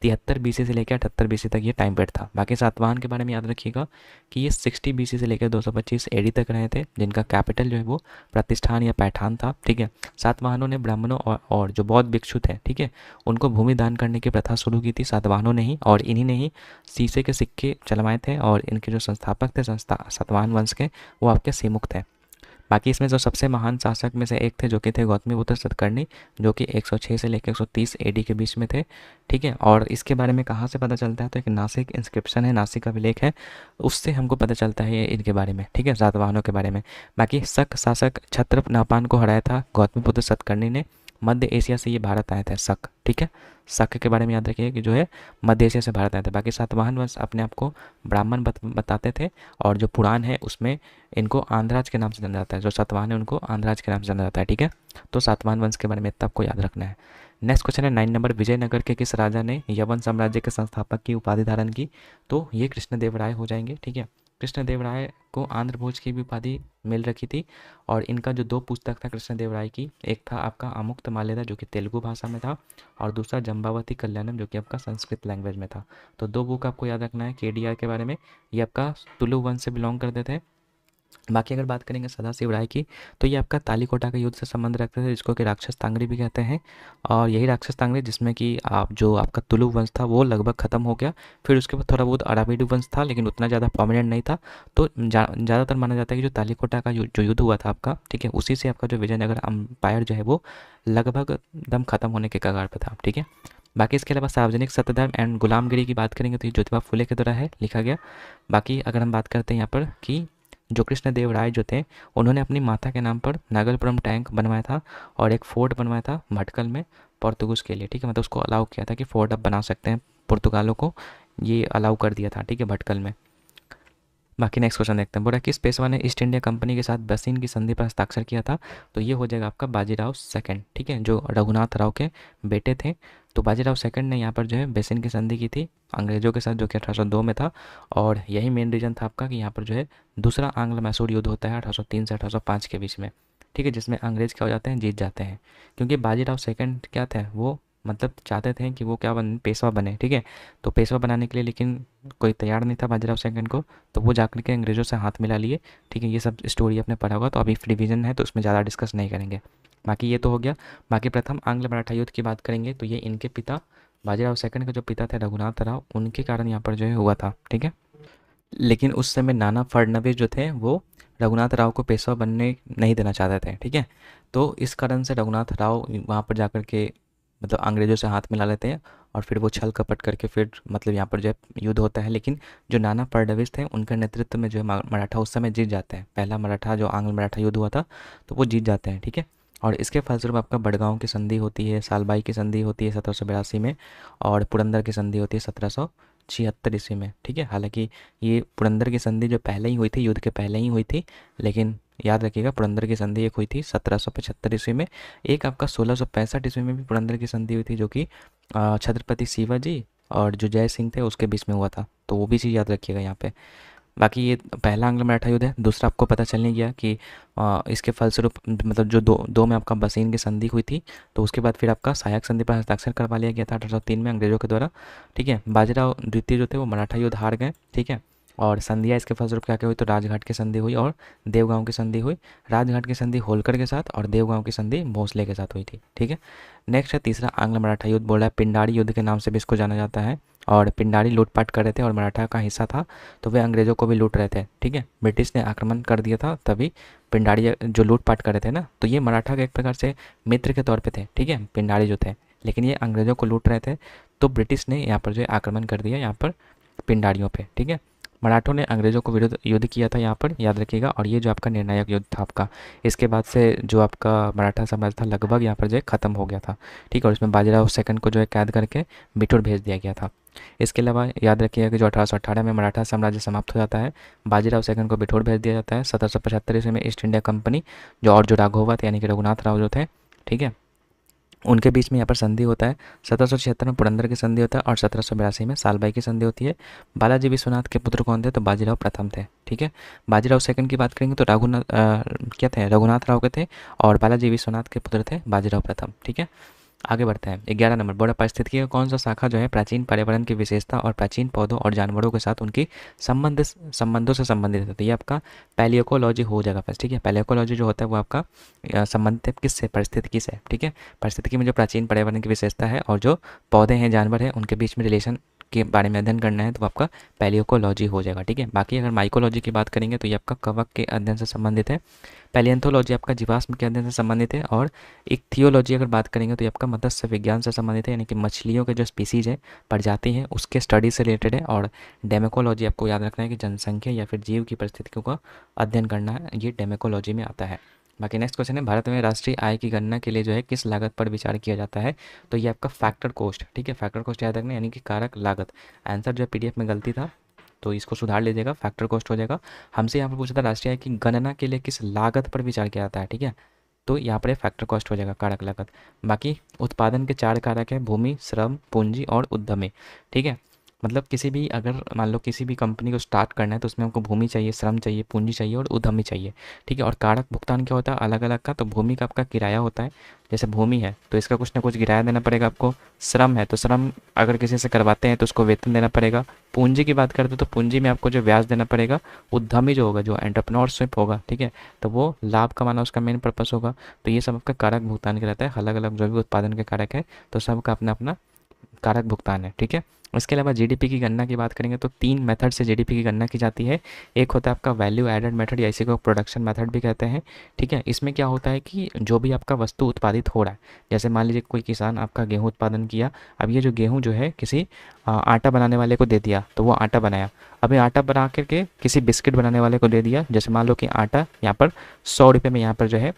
73 बीसी से लेकर 78 बीसी तक ये टाइम पीरियड था। बाकी सातवाहन के बारे में याद रखिएगा कि ये 60 बीसी से लेकर 225 एडी तक रहे थे, जिनका कैपिटल जो है वो प्रतिष्ठान या पैठान था। ठीक है, सातवाहनों ने ब्राह्मणों और जो बौद्ध भिक्षु थे, ठीक है, उनको भूमि दान करने की प्रथा शुरू की थी सातवाहनों ने ही, और इन्हीं ने ही शीशे के सिक्के चलवाए थे। और इनके जो संस्थापक थे सातवाहन वंश के, वो आपके सीमुख थे। बाकी इसमें जो सबसे महान शासक में से एक थे जो कि थे गौतमीपुत्र सतकर्णी, जो कि 106 से लेकर 130 एडी के बीच में थे। ठीक है, और इसके बारे में कहाँ से पता चलता है, तो एक नासिक इंस्क्रिप्शन है, नासिक का अभिलेख है, उससे हमको पता चलता है ये इनके बारे में। ठीक है, सातवाहनों के बारे में। बाकी शक शासक छत्र नापान को हराया था गौतमीपुत्र सतकर्णी ने। मध्य एशिया से ये भारत आए थे शक। ठीक है, शक के बारे में याद रखिए कि जो है मध्य एशिया से भारत आए थे। बाकी सातवाहन वंश अपने आप को ब्राह्मण बताते थे, और जो पुराण है उसमें इनको आंध्राज के नाम से जाना जाता है। जो सातवाहन है उनको आंध्राज के नाम से जाना जाता है। ठीक है, तो सातवाहन वंश के बारे में इतना आपको याद रखना है। नेक्स्ट क्वेश्चन है 9 नंबर, विजयनगर के किस राजा ने यवन साम्राज्य के संस्थापक की उपाधि धारण की? तो ये कृष्णदेव राय हो जाएंगे। ठीक है, कृष्णदेव राय को आंध्र भोज की भी उपाधि मिल रखी थी। और इनका जो दो पुस्तक था कृष्णदेव राय की, एक था आपका आमुक्त माल्यदा जो कि तेलुगु भाषा में था, और दूसरा जम्बावती कल्याणम जो कि आपका संस्कृत लैंग्वेज में था। तो दो बुक आपको याद रखना है केडीआर के बारे में। ये आपका तुलु वंश से बिलोंग करते थे। बाकी अगर बात करेंगे सदाशिव राय की, तो ये आपका तालीकोटा के युद्ध से संबंध रखते थे, जिसको कि राक्षस तांगरी भी कहते हैं। और यही राक्षस तांगरी जिसमें कि आप जो आपका तुलु वंश था वो लगभग ख़त्म हो गया। फिर उसके बाद थोड़ा बहुत अराबिडु वंश था, लेकिन उतना ज़्यादा प्रोमिनेंट नहीं था। तो ज़्यादातर माना जाता है कि जो तालीकोटा का जो युद्ध हुआ था आपका, ठीक है, उसी से आपका जो विजयनगर अम्पायर जो है वो लगभग एकदम ख़त्म होने के कगार पर था। ठीक है, बाकी इसके अलावा सार्वजनिक सत्यधर्म एंड गुलामगिरी की बात करेंगे तो ये ज्योतिबा फुले के द्वारा है लिखा गया। बाकी अगर हम बात करते हैं यहाँ पर कि जो कृष्णदेव राय जो थे, उन्होंने अपनी माता के नाम पर नागलपुरम टैंक बनवाया था, और एक फोर्ट बनवाया था भटकल में पोर्तुगीज़ के लिए। ठीक है, मतलब उसको अलाउ किया था कि फोर्ट अब बना सकते हैं, पुर्तगालों को ये अलाउ कर दिया था। ठीक है, भटकल में। बाकी नेक्स्ट क्वेश्चन देखते हैं। बोला किस पेशवा ने ईस्ट इंडिया कंपनी के साथ बसीन की संधि पर हस्ताक्षर किया था? तो ये हो जाएगा आपका बाजीराव सेकंड। ठीक है, जो रघुनाथ राव के बेटे थे। तो बाजीराव सेकंड ने यहाँ पर जो है बेसिन की संधि की थी अंग्रेजों के साथ, जो कि 1802 में था। और यही मेन रीज़न था आपका कि यहाँ पर जो है दूसरा आंग्ल मैसूर युद्ध होता है 1803 से 1805 के बीच में। ठीक है, जिसमें अंग्रेज क्या हो जाते हैं, जीत जाते हैं। क्योंकि बाजीराव सेकंड क्या थे, वो मतलब चाहते थे कि वो क्या बने, पेशवा बने। ठीक है, तो पेशवा बनाने के लिए लेकिन कोई तैयार नहीं था बाजीराव सेकंड को, तो वो जाकर के अंग्रेज़ों से हाथ मिला लिए। ठीक है, ये सब स्टोरी आपने पढ़ा होगा, तो अभी रिवीजन है तो उसमें ज़्यादा डिस्कस नहीं करेंगे। बाकी ये तो हो गया। बाकी प्रथम आंग्ल मराठा युद्ध की बात करेंगे तो ये इनके पिता बाजीराव सेकंड के जो पिता थे रघुनाथ राव, उनके कारण यहाँ पर जो है हुआ था। ठीक है, लेकिन उस समय नाना फडणवीस जो थे वो रघुनाथ राव को पेशवा बनने नहीं देना चाहते थे। ठीक है, तो इस कारण से रघुनाथ राव वहाँ पर जाकर के मतलब अंग्रेज़ों से हाथ मिला लेते हैं, और फिर वो छल कपट करके फिर मतलब यहाँ पर जो है युद्ध होता है। लेकिन जो नाना फडणवीस थे उनके नेतृत्व में जो है मराठा उस समय जीत जाते हैं। पहला मराठा जो आंग्ल मराठा युद्ध हुआ था तो वो जीत जाते हैं। ठीक है, और इसके फलस्वरूप आपका बड़गांव की संधि होती है, सालबाई की संधि होती है 1782 में, और पुरंदर की संधि होती है 1776 ईस्वी में। ठीक है, हालांकि ये पुरंदर की संधि जो पहले ही हुई थी, युद्ध के पहले ही हुई थी, लेकिन याद रखिएगा पुरंदर की संधि एक हुई थी 1775 ईस्वी में। एक आपका 1665 ईस्वी में भी पुरंदर की संधि हुई थी, जो कि छत्रपति शिवाजी और जो जय सिंह थे उसके बीच में हुआ था। तो वो भी चीज़ याद रखिएगा यहाँ पे। बाकी ये पहला आंग्ल मराठा युद्ध है। दूसरा आपको पता चलने गया कि इसके फलस्वरूप मतलब जो दो में आपका बसीन की संधि हुई थी, तो उसके बाद फिर आपका सहायक संधि पर हस्ताक्षर करवा लिया गया था 1803 में अंग्रेजों के द्वारा। ठीक है, बाजीराव द्वितीय जो थे वो मराठा युद्ध हार गए। ठीक है, और संधियाँ इसके फलस्वरूप क्या क्या हुई, तो राजघाट की संधि हुई और देवगांव की संधि हुई। राजघाट की संधि होलकर के साथ और देवगांव की संधि भोसले के साथ हुई थी। ठीक है, नेक्स्ट है तीसरा आंग्ल मराठा युद्ध। बोल रहा है पिंडारी युद्ध के नाम से भी इसको जाना जाता है, और पिंडारी लूटपाट कर रहे थे और मराठा का हिस्सा था, तो वे अंग्रेज़ों को भी लूट रहे थे। ठीक है, ब्रिटिश ने आक्रमण कर दिया था, तभी पिंडारी जो लूटपाट कर रहे थे ना, तो ये मराठा के एक प्रकार से मित्र के तौर पे थे। ठीक है, पिंडारी जो थे, लेकिन ये अंग्रेज़ों को लूट रहे थे, तो ब्रिटिश ने यहाँ पर जो है आक्रमण कर दिया यहाँ पर पिंडारियों पे। ठीक है, मराठों ने अंग्रेज़ों को विरुद्ध युद्ध किया था यहाँ पर, याद रखिएगा, और ये जो आपका निर्णायक युद्ध था आपका। इसके बाद से जो आपका मराठा साम्राज्य था लगभग यहाँ पर जो है ख़त्म हो गया था। ठीक है, और इसमें बाजीराव सेकंड को जो है कैद करके बिठूर भेज दिया गया था। इसके अलावा याद रखिएगा कि जो 1818 में मराठा साम्राज्य समाप्त हो जाता है, बाजीराव सेकंड को बिठूर भेज दिया जाता है। 1775 ईस्वी में ईस्ट इंडिया कंपनी जो राघोवा थे यानी कि रघुनाथ राव जो थे, ठीक है, उनके बीच में यहाँ पर संधि होता है। 1776 में पुरंदर की संधि होता है और 1782 में सालबाई की संधि होती है। बालाजी विश्वनाथ के पुत्र कौन थे? तो बाजीराव प्रथम थे। ठीक है, बाजीराव सेकंड की बात करेंगे तो क्या थे? रघुनाथ राव के थे। और बालाजी विश्वनाथ के पुत्र थे बाजीराव प्रथम। ठीक है, आगे बढ़ते हैं। 11 नंबर, बड़ा पारिस्थितिकी का कौन सा शाखा जो है प्राचीन पर्यावरण की विशेषता और प्राचीन पौधों और जानवरों के साथ उनकी संबंधों से संबंधित है? तो ये आपका पैलियोकोलॉजी हो जाएगा फर्स्ट। ठीक है, पैलियोकोलॉजी जो होता है वो आपका संबंधित है किससे? परिस्थितिकी से। ठीक है, परिस्थितिकी में जो प्राचीन पर्यावरण की विशेषता है और जो पौधे हैं, जानवर हैं, उनके बीच में रिलेशन के बारे में अध्ययन करना है तो आपका पैलियोकोलॉजी हो जाएगा। ठीक है, बाकी अगर माइकोलॉजी की बात करेंगे तो ये आपका कवक के अध्ययन से संबंधित है। पैलियंथोलॉजी आपका जीवाश्म के अध्ययन से संबंधित है। और इक्थियोलॉजी अगर बात करेंगे तो ये आपका मत्स्य विज्ञान से संबंधित है, यानी कि मछलियों के जो स्पीसीज है, प्रजाति है, उसके स्टडी से रिलेटेड है। और डेमोकोलॉजी आपको याद रखना है कि जनसंख्या या फिर जीव की परिस्थितियों का अध्ययन करना है, ये डेमोकोलॉजी में आता है। बाकी नेक्स्ट क्वेश्चन है, भारत में राष्ट्रीय आय की गणना के लिए जो है किस लागत पर विचार किया जाता है? तो ये आपका फैक्टर कॉस्ट। ठीक है, फैक्टर कॉस्ट याद रखना, यानी कि कारक लागत। आंसर जो है पीडीएफ में गलती था तो इसको सुधार लीजिएगा, फैक्टर कॉस्ट हो जाएगा। हमसे यहाँ पर पूछा था राष्ट्रीय आय की गणना के लिए किस लागत पर विचार किया जाता है। ठीक है, तो यहाँ पर फैक्टर कॉस्ट हो जाएगा, कारक लागत। बाकी उत्पादन के 4 कारक है, भूमि, श्रम, पूंजी और उद्यमी। ठीक है, मतलब किसी भी, अगर मान लो किसी भी कंपनी को स्टार्ट करना है तो उसमें हमको भूमि चाहिए, श्रम चाहिए, पूंजी चाहिए और उद्यमी चाहिए। ठीक है, और कारक भुगतान क्या होता है अलग अलग का? तो भूमि का आपका किराया होता है, जैसे भूमि है तो इसका कुछ ना कुछ किराया देना पड़ेगा आपको। श्रम है तो श्रम अगर किसी से करवाते हैं तो उसको वेतन देना पड़ेगा। पूंजी की बात करते हो तो पूंजी में आपको जो ब्याज देना पड़ेगा। उद्यमी जो होगा, जो एंटरप्रेन्योरशिप होगा, ठीक है, तो वो लाभ कमाना उसका मेन पर्पस होगा। तो ये सब आपका कारक भुगतान के रहता है, अलग अलग जो भी उत्पादन के कारक है तो सबका अपना अपना कारक भुगतान है। ठीक है, इसके अलावा जीडीपी की गणना की बात करेंगे तो 3 मेथड से जीडीपी की गणना की जाती है। एक होता है आपका वैल्यू एडेड मेथड या इसी को प्रोडक्शन मेथड भी कहते हैं। ठीक है, इसमें क्या होता है कि जो भी आपका वस्तु उत्पादित हो रहा है, जैसे मान लीजिए कोई किसान आपका गेहूँ उत्पादन किया, अब ये जो गेहूँ जो है किसी आटा बनाने वाले को दे दिया तो वो आटा बनाया। अब ये आटा बना करके किसी बिस्किट बनाने वाले को दे दिया, जैसे मान लो कि आटा यहाँ पर 100 रुपये में यहाँ पर जो है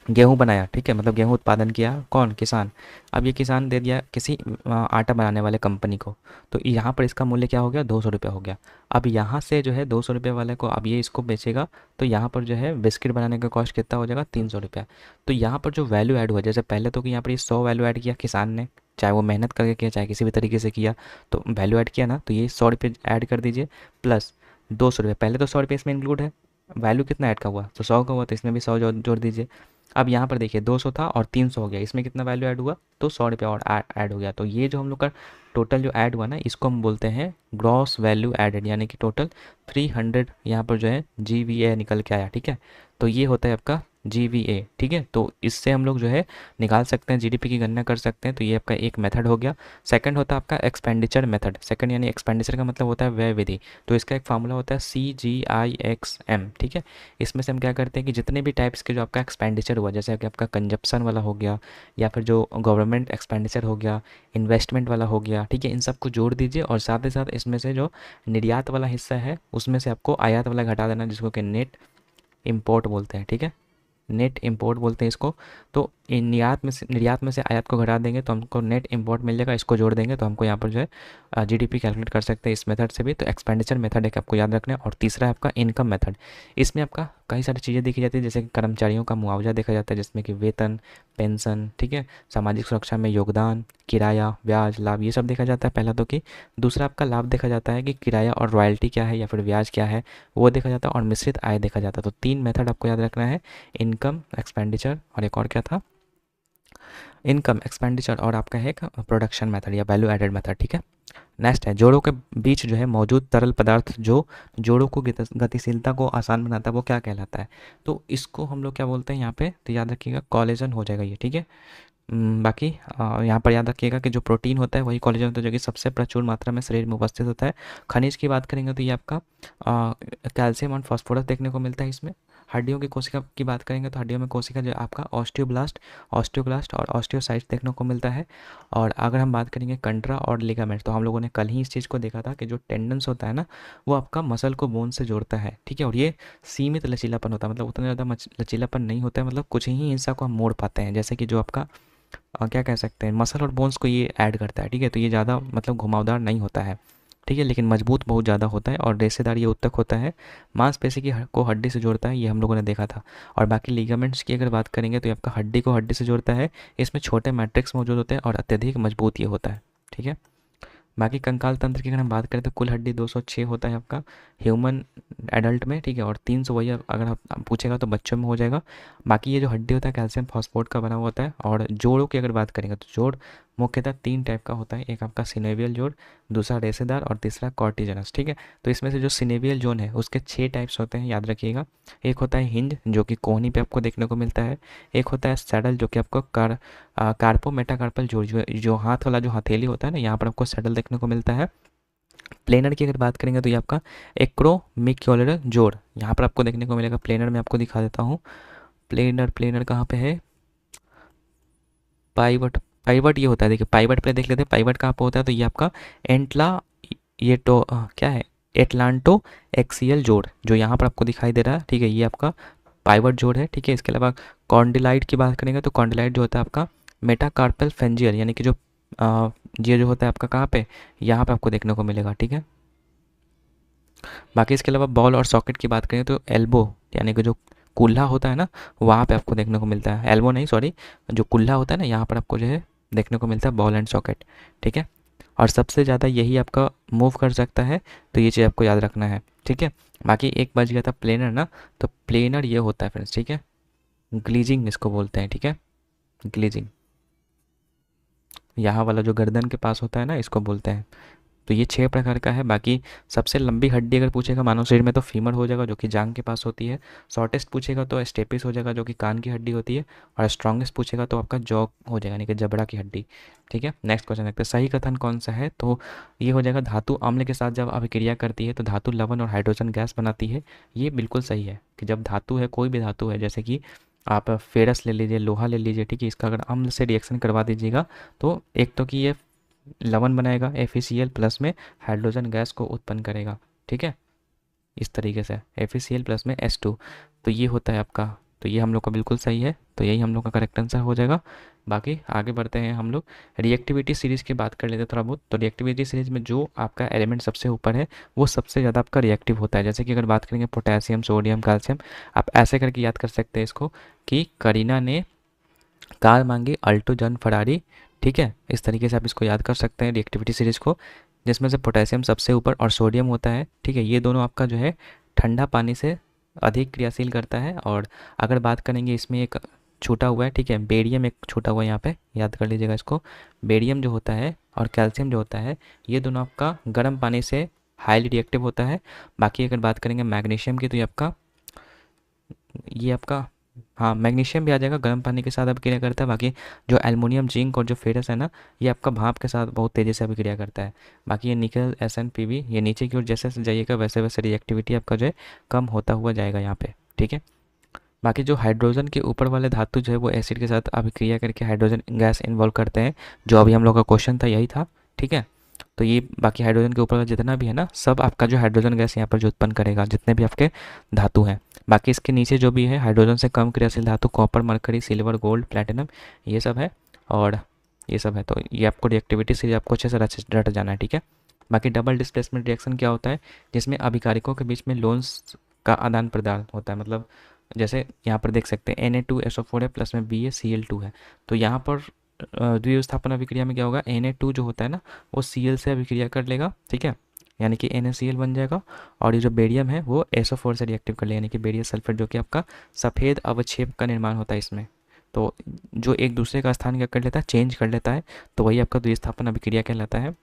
गेहूँ बनाया। ठीक है, मतलब गेहूँ उत्पादन किया कौन? किसान। अब ये किसान दे दिया किसी आटा बनाने वाले कंपनी को, तो यहाँ पर इसका मूल्य क्या हो गया? 200 रुपये हो गया। अब यहाँ से जो है 200 रुपये वाले को अब ये इसको बेचेगा तो यहाँ पर जो है बिस्किट बनाने का कॉस्ट कितना हो जाएगा? 300 रुपया। तो यहाँ पर जो वैल्यू ऐड हुआ, जैसे पहले तो कि यहाँ पर ये 100 वैल्यू ऐड किया किसान ने, चाहे वो मेहनत करके किया चाहे किसी भी तरीके से किया, तो वैल्यू ऐड किया ना, तो ये 100 रुपये ऐड कर दीजिए प्लस 200 रुपये। पहले तो 100 रुपये इसमें इंक्लूड है, वैल्यू कितना ऐड का हुआ? तो 100 का हुआ, तो इसमें भी 100 जोड़ दीजिए। अब यहाँ पर देखिए 200 था और 300 हो गया, इसमें कितना वैल्यू ऐड हुआ? तो 100 रुपये और ऐड हो गया। तो ये जो हम लोग का टोटल जो ऐड हुआ ना, इसको हम बोलते हैं ग्रॉस वैल्यू एडेड, यानी कि टोटल 300 यहाँ पर जो है GVA निकल के आया। ठीक है, तो ये होता है आपका GVA। ठीक है, तो इससे हम लोग जो है निकाल सकते हैं, जीडीपी की गणना कर सकते हैं। तो ये आपका एक मेथड हो गया। सेकंड होता है आपका एक्सपेंडिचर मेथड। सेकंड यानी एक्सपेंडिचर का मतलब होता है व्यय विधि। तो इसका एक फार्मूला होता है CGIXM। ठीक है, इसमें से हम क्या करते हैं कि जितने भी टाइप्स के जो आपका एक्सपेंडिचर हुआ, जैसे कि आपका कंजप्शन वाला हो गया या फिर जो गवर्नमेंट एक्सपेंडिचर हो गया, इन्वेस्टमेंट वाला हो गया, ठीक है, इन सबको जोड़ दीजिए और साथ ही साथ इसमें से जो निर्यात वाला हिस्सा है उसमें से आपको आयात वाला घटा देना, जिसको कि नेट इम्पोर्ट बोलते हैं। ठीक है, नेट इंपोर्ट बोलते हैं इसको। तो निर्यात में से आयात को घटा देंगे तो हमको नेट इंपोर्ट मिल जाएगा, इसको जोड़ देंगे तो हमको यहाँ पर जो है जीडीपी कैलकुलेट कर सकते हैं इस मेथड से भी। तो एक्सपेंडिचर मेथड एक आपको याद रखना है। और तीसरा है आपका इनकम मेथड। इसमें आपका कई सारी चीज़ें देखी जाती है, जैसे कि कर्मचारियों का मुआवजा देखा जाता है, जिसमें कि वेतन, पेंशन, ठीक है, सामाजिक सुरक्षा में योगदान, किराया, ब्याज, लाभ, ये सब देखा जाता है पहला तो। कि दूसरा आपका लाभ देखा जाता है कि किराया और रॉयल्टी क्या है या फिर ब्याज क्या है, वो देखा जाता है। और मिश्रित आय देखा जाता है। तो 3 मेथड आपको याद रखना है, इनकम, एक्सपेंडिचर और एक और क्या था? इनकम, एक्सपेंडिचर और आपका है एक प्रोडक्शन मेथड या वैल्यू एडेड मेथड। ठीक है, नेक्स्ट है जोड़ों के बीच जो है मौजूद तरल पदार्थ जो जोड़ों को गतिशीलता को आसान बनाता है, वो क्या कहलाता है? तो इसको हम लोग क्या बोलते हैं यहाँ पे? तो याद रखिएगा कोलेजन हो जाएगा ये। ठीक है, बाकी यहाँ पर याद रखिएगा कि जो प्रोटीन होता है वही कोलेजन होता है, जो कि सबसे प्रचुर मात्रा में शरीर में उपस्थित होता है। खनिज की बात करेंगे तो ये आपका कैल्शियम और फास्फोरस देखने को मिलता है इसमें। हड्डियों की कोशिका की बात करेंगे तो हड्डियों में कोशिका जो आपका ऑस्टियोब्लास्ट और ऑस्टियोसाइट्स देखने को मिलता है। और अगर हम बात करेंगे कंट्रा और लिगामेंट, तो हम लोगों ने कल ही इस चीज़ को देखा था कि जो टेंडन्स होता है ना, वो आपका मसल को बोन से जोड़ता है। ठीक है, और ये सीमित लचीलापन होता है, मतलब उतना ज़्यादा लचीलापन नहीं होता है, मतलब कुछ ही हिस्सा को हम मोड़ पाते हैं, जैसे कि जो आपका क्या कह सकते हैं, मसल और बोन्स को ये ऐड करता है। ठीक है, तो ये ज़्यादा मतलब घुमावदार नहीं होता है। ठीक है, लेकिन मजबूत बहुत ज़्यादा होता है और रेशेदार ये उत्तक होता है, मांसपेशी की को हड्डी से जोड़ता है, ये हम लोगों ने देखा था। और बाकी लिगामेंट्स की अगर बात करेंगे तो ये आपका हड्डी को हड्डी से जोड़ता है, इसमें छोटे मैट्रिक्स मौजूद होते हैं और अत्यधिक मजबूत ये होता है। ठीक है, बाकी कंकाल तंत्र की अगर हम बात करें तो कुल हड्डी 206 होता है आपका ह्यूमन एडल्ट में, ठीक है, और 300 वही अगर आप पूछेगा तो बच्चों में हो जाएगा। बाकी ये जो हड्डी होता है कैल्शियम फॉस्फोरेट का बना हुआ होता है। और जोड़ों की अगर बात करेंगे तो जोड़ मुख्यतः 3 टाइप का होता है, एक आपका सिनेवियल जोड़, दूसरा रेशेदार और तीसरा कॉर्टिजनस। ठीक है, तो इसमें से जो सिनेवियल जोन है उसके 6 टाइप्स होते हैं, याद रखिएगा। एक होता है हिंज जो कि कोहनी पे आपको देखने को मिलता है, एक होता है सैडल जो कि आपको कार्पो मेटाकार्पल जोड़, जो हाथ वाला जो हथेली होता है ना, यहाँ पर आपको सैडल देखने को मिलता है। प्लेनर की अगर बात करेंगे तो ये आपका एक्रोमिक्युलर जोड़ यहाँ पर आपको देखने को मिलेगा। प्लेनर में आपको दिखा देता हूँ, प्लेनर प्लेनर कहाँ पे है, पाइवट पाइवट ये होता है, देखिए पाइवट पे देख लेते हैं पाइवट कहाँ पे होता है, तो ये आपका एंटला ये तो क्या है, एटलांटो एक्सियल जोड़ जो यहाँ पर आपको दिखाई दे रहा है। ठीक है, ये आपका पाइवट जोड़ है। ठीक है, इसके अलावा कॉन्डिलाइट की बात करेंगे तो कॉन्डिलाइट जो होता है आपका मेटाकार्पल फेंजियल, यानी कि जो ये जो होता है आपका कहाँ पे, यहाँ पे आपको देखने को मिलेगा। ठीक है, बाकी इसके अलावा बॉल और सॉकेट की बात करें तो एल्बो यानी कि जो कुल्ला होता है ना, वहाँ पे आपको देखने को मिलता है, एल्बो नहीं सॉरी, जो कुल्ला होता है ना यहाँ पर आपको जो है देखने को मिलता है बॉल एंड सॉकेट। ठीक है, और सबसे ज़्यादा यही आपका मूव कर सकता है, तो ये चीज़ आपको याद रखना है। ठीक है, बाकी एक बच गया था प्लेनर ना, तो प्लेनर ये होता है फ्रेंड्स। ठीक है, ग्लीजिंग इसको बोलते हैं। ठीक है, ग्लीजिंग यहाँ वाला जो गर्दन के पास होता है ना, इसको बोलते हैं। तो ये 6 प्रकार का है। बाकी सबसे लंबी हड्डी अगर पूछेगा मानव शरीर में तो फीमर हो जाएगा जो कि जांग के पास होती है। शॉर्टेस्ट पूछेगा तो स्टेपिस हो जाएगा जो कि कान की हड्डी होती है। और स्ट्रॉन्गेस्ट पूछेगा तो आपका जॉ हो जाएगा यानी कि जबड़ा की हड्डी। ठीक है, नेक्स्ट क्वेश्चन देखते हैं, सही कथन कौन सा है, तो ये हो जाएगा धातु अम्ल के साथ जब अभिक्रिया करती है तो धातु लवण और हाइड्रोजन गैस बनाती है। ये बिल्कुल सही है कि जब धातु है, कोई भी धातु है, जैसे कि आप फेरस ले लीजिए, लोहा ले लीजिए, ठीक है, इसका अगर अम्ल से रिएक्शन करवा दीजिएगा तो एक तो कि ये लवण बनाएगा FeCl प्लस में हाइड्रोजन गैस को उत्पन्न करेगा। ठीक है, इस तरीके से FeCl प्लस में H2, तो ये होता है आपका, तो ये हम लोग का बिल्कुल सही है, तो यही हम लोग का करेक्ट आंसर हो जाएगा। बाकी आगे बढ़ते हैं हम लोग, रिएक्टिविटी सीरीज़ की बात कर लेते हैं थोड़ा बहुत। तो रिएक्टिविटी सीरीज़ में जो आपका एलिमेंट सबसे ऊपर है वो सबसे ज़्यादा आपका रिएक्टिव होता है। जैसे कि अगर बात करेंगे पोटेशियम, सोडियम, कैल्शियम, आप ऐसे करके याद कर सकते हैं इसको कि करीना ने कार मांगी अल्टो जन फरारी। ठीक है, इस तरीके से आप इसको याद कर सकते हैं रिएक्टिविटी सीरीज़ को, जिसमें से पोटेशियम सबसे ऊपर और सोडियम होता है। ठीक है, ये दोनों आपका जो है ठंडा पानी से अधिक क्रियाशील करता है। और अगर बात करेंगे इसमें एक छूटा हुआ है, ठीक है, बेरियम एक छूटा हुआ है यहाँ पे, याद कर लीजिएगा इसको। बेरियम जो होता है और कैल्शियम जो होता है ये दोनों आपका गर्म पानी से हाईली रिएक्टिव होता है। बाकी अगर बात करेंगे मैग्नीशियम की तो ये आपका हाँ मैग्नीशियम भी आ जाएगा, गर्म पानी के साथ अभिक्रिया करता है। बाकी जो एल्युमिनियम, जिंक और जो फेरस है ना, ये आपका भाप के साथ बहुत तेज़ी से अभिक्रिया करता है। बाकी ये निकल, SnPb, ये नीचे की ओर जैसे जैसे जाइएगा वैसे वैसे रिएक्टिविटी आपका जो है कम होता हुआ जाएगा यहाँ पे। ठीक है, बाकी जो हाइड्रोजन के ऊपर वाले धातु जो है वो एसिड के साथ अभिक्रिया करके हाइड्रोजन गैस इन्वॉल्व करते हैं, जो अभी हम लोग का क्वेश्चन था यही था। ठीक है, तो ये बाकी हाइड्रोजन के ऊपर का जितना भी है ना, सब आपका जो हाइड्रोजन गैस यहाँ पर जो उत्पन्न करेगा, जितने भी आपके धातु हैं। बाकी इसके नीचे जो भी है हाइड्रोजन से कम क्रियाशील धातु copper, mercury, silver, gold, platinum, ये सब है और ये सब है। तो ये आपको रिएक्टिविटी से आपको अच्छे से रट जाना है। ठीक है, बाकी डबल डिस्प्लेसमेंट रिएक्शन क्या होता है, जिसमें अभिकारिकों के बीच में लोन्स का आदान प्रदान होता है। मतलब जैसे यहाँ पर देख सकते हैं Na2SO4 है प्लस में BaCl2 है, तो यहाँ पर द्विस्थापन अभिक्रिया में क्या होगा, Na2 जो होता है ना वो Cl से अभिक्रिया कर लेगा। ठीक है, यानी कि NaCl बन जाएगा, और ये जो बेरियम है वो SO4 से रिएक्टिव कर लेगा, यानी कि बेरियम सल्फेट, जो कि आपका सफ़ेद अवक्षेप का निर्माण होता है इसमें। तो जो एक दूसरे का स्थान क्या कर लेता है, चेंज कर लेता है, तो वही आपका द्विस्थापन अभिक्रिया कहलाता है।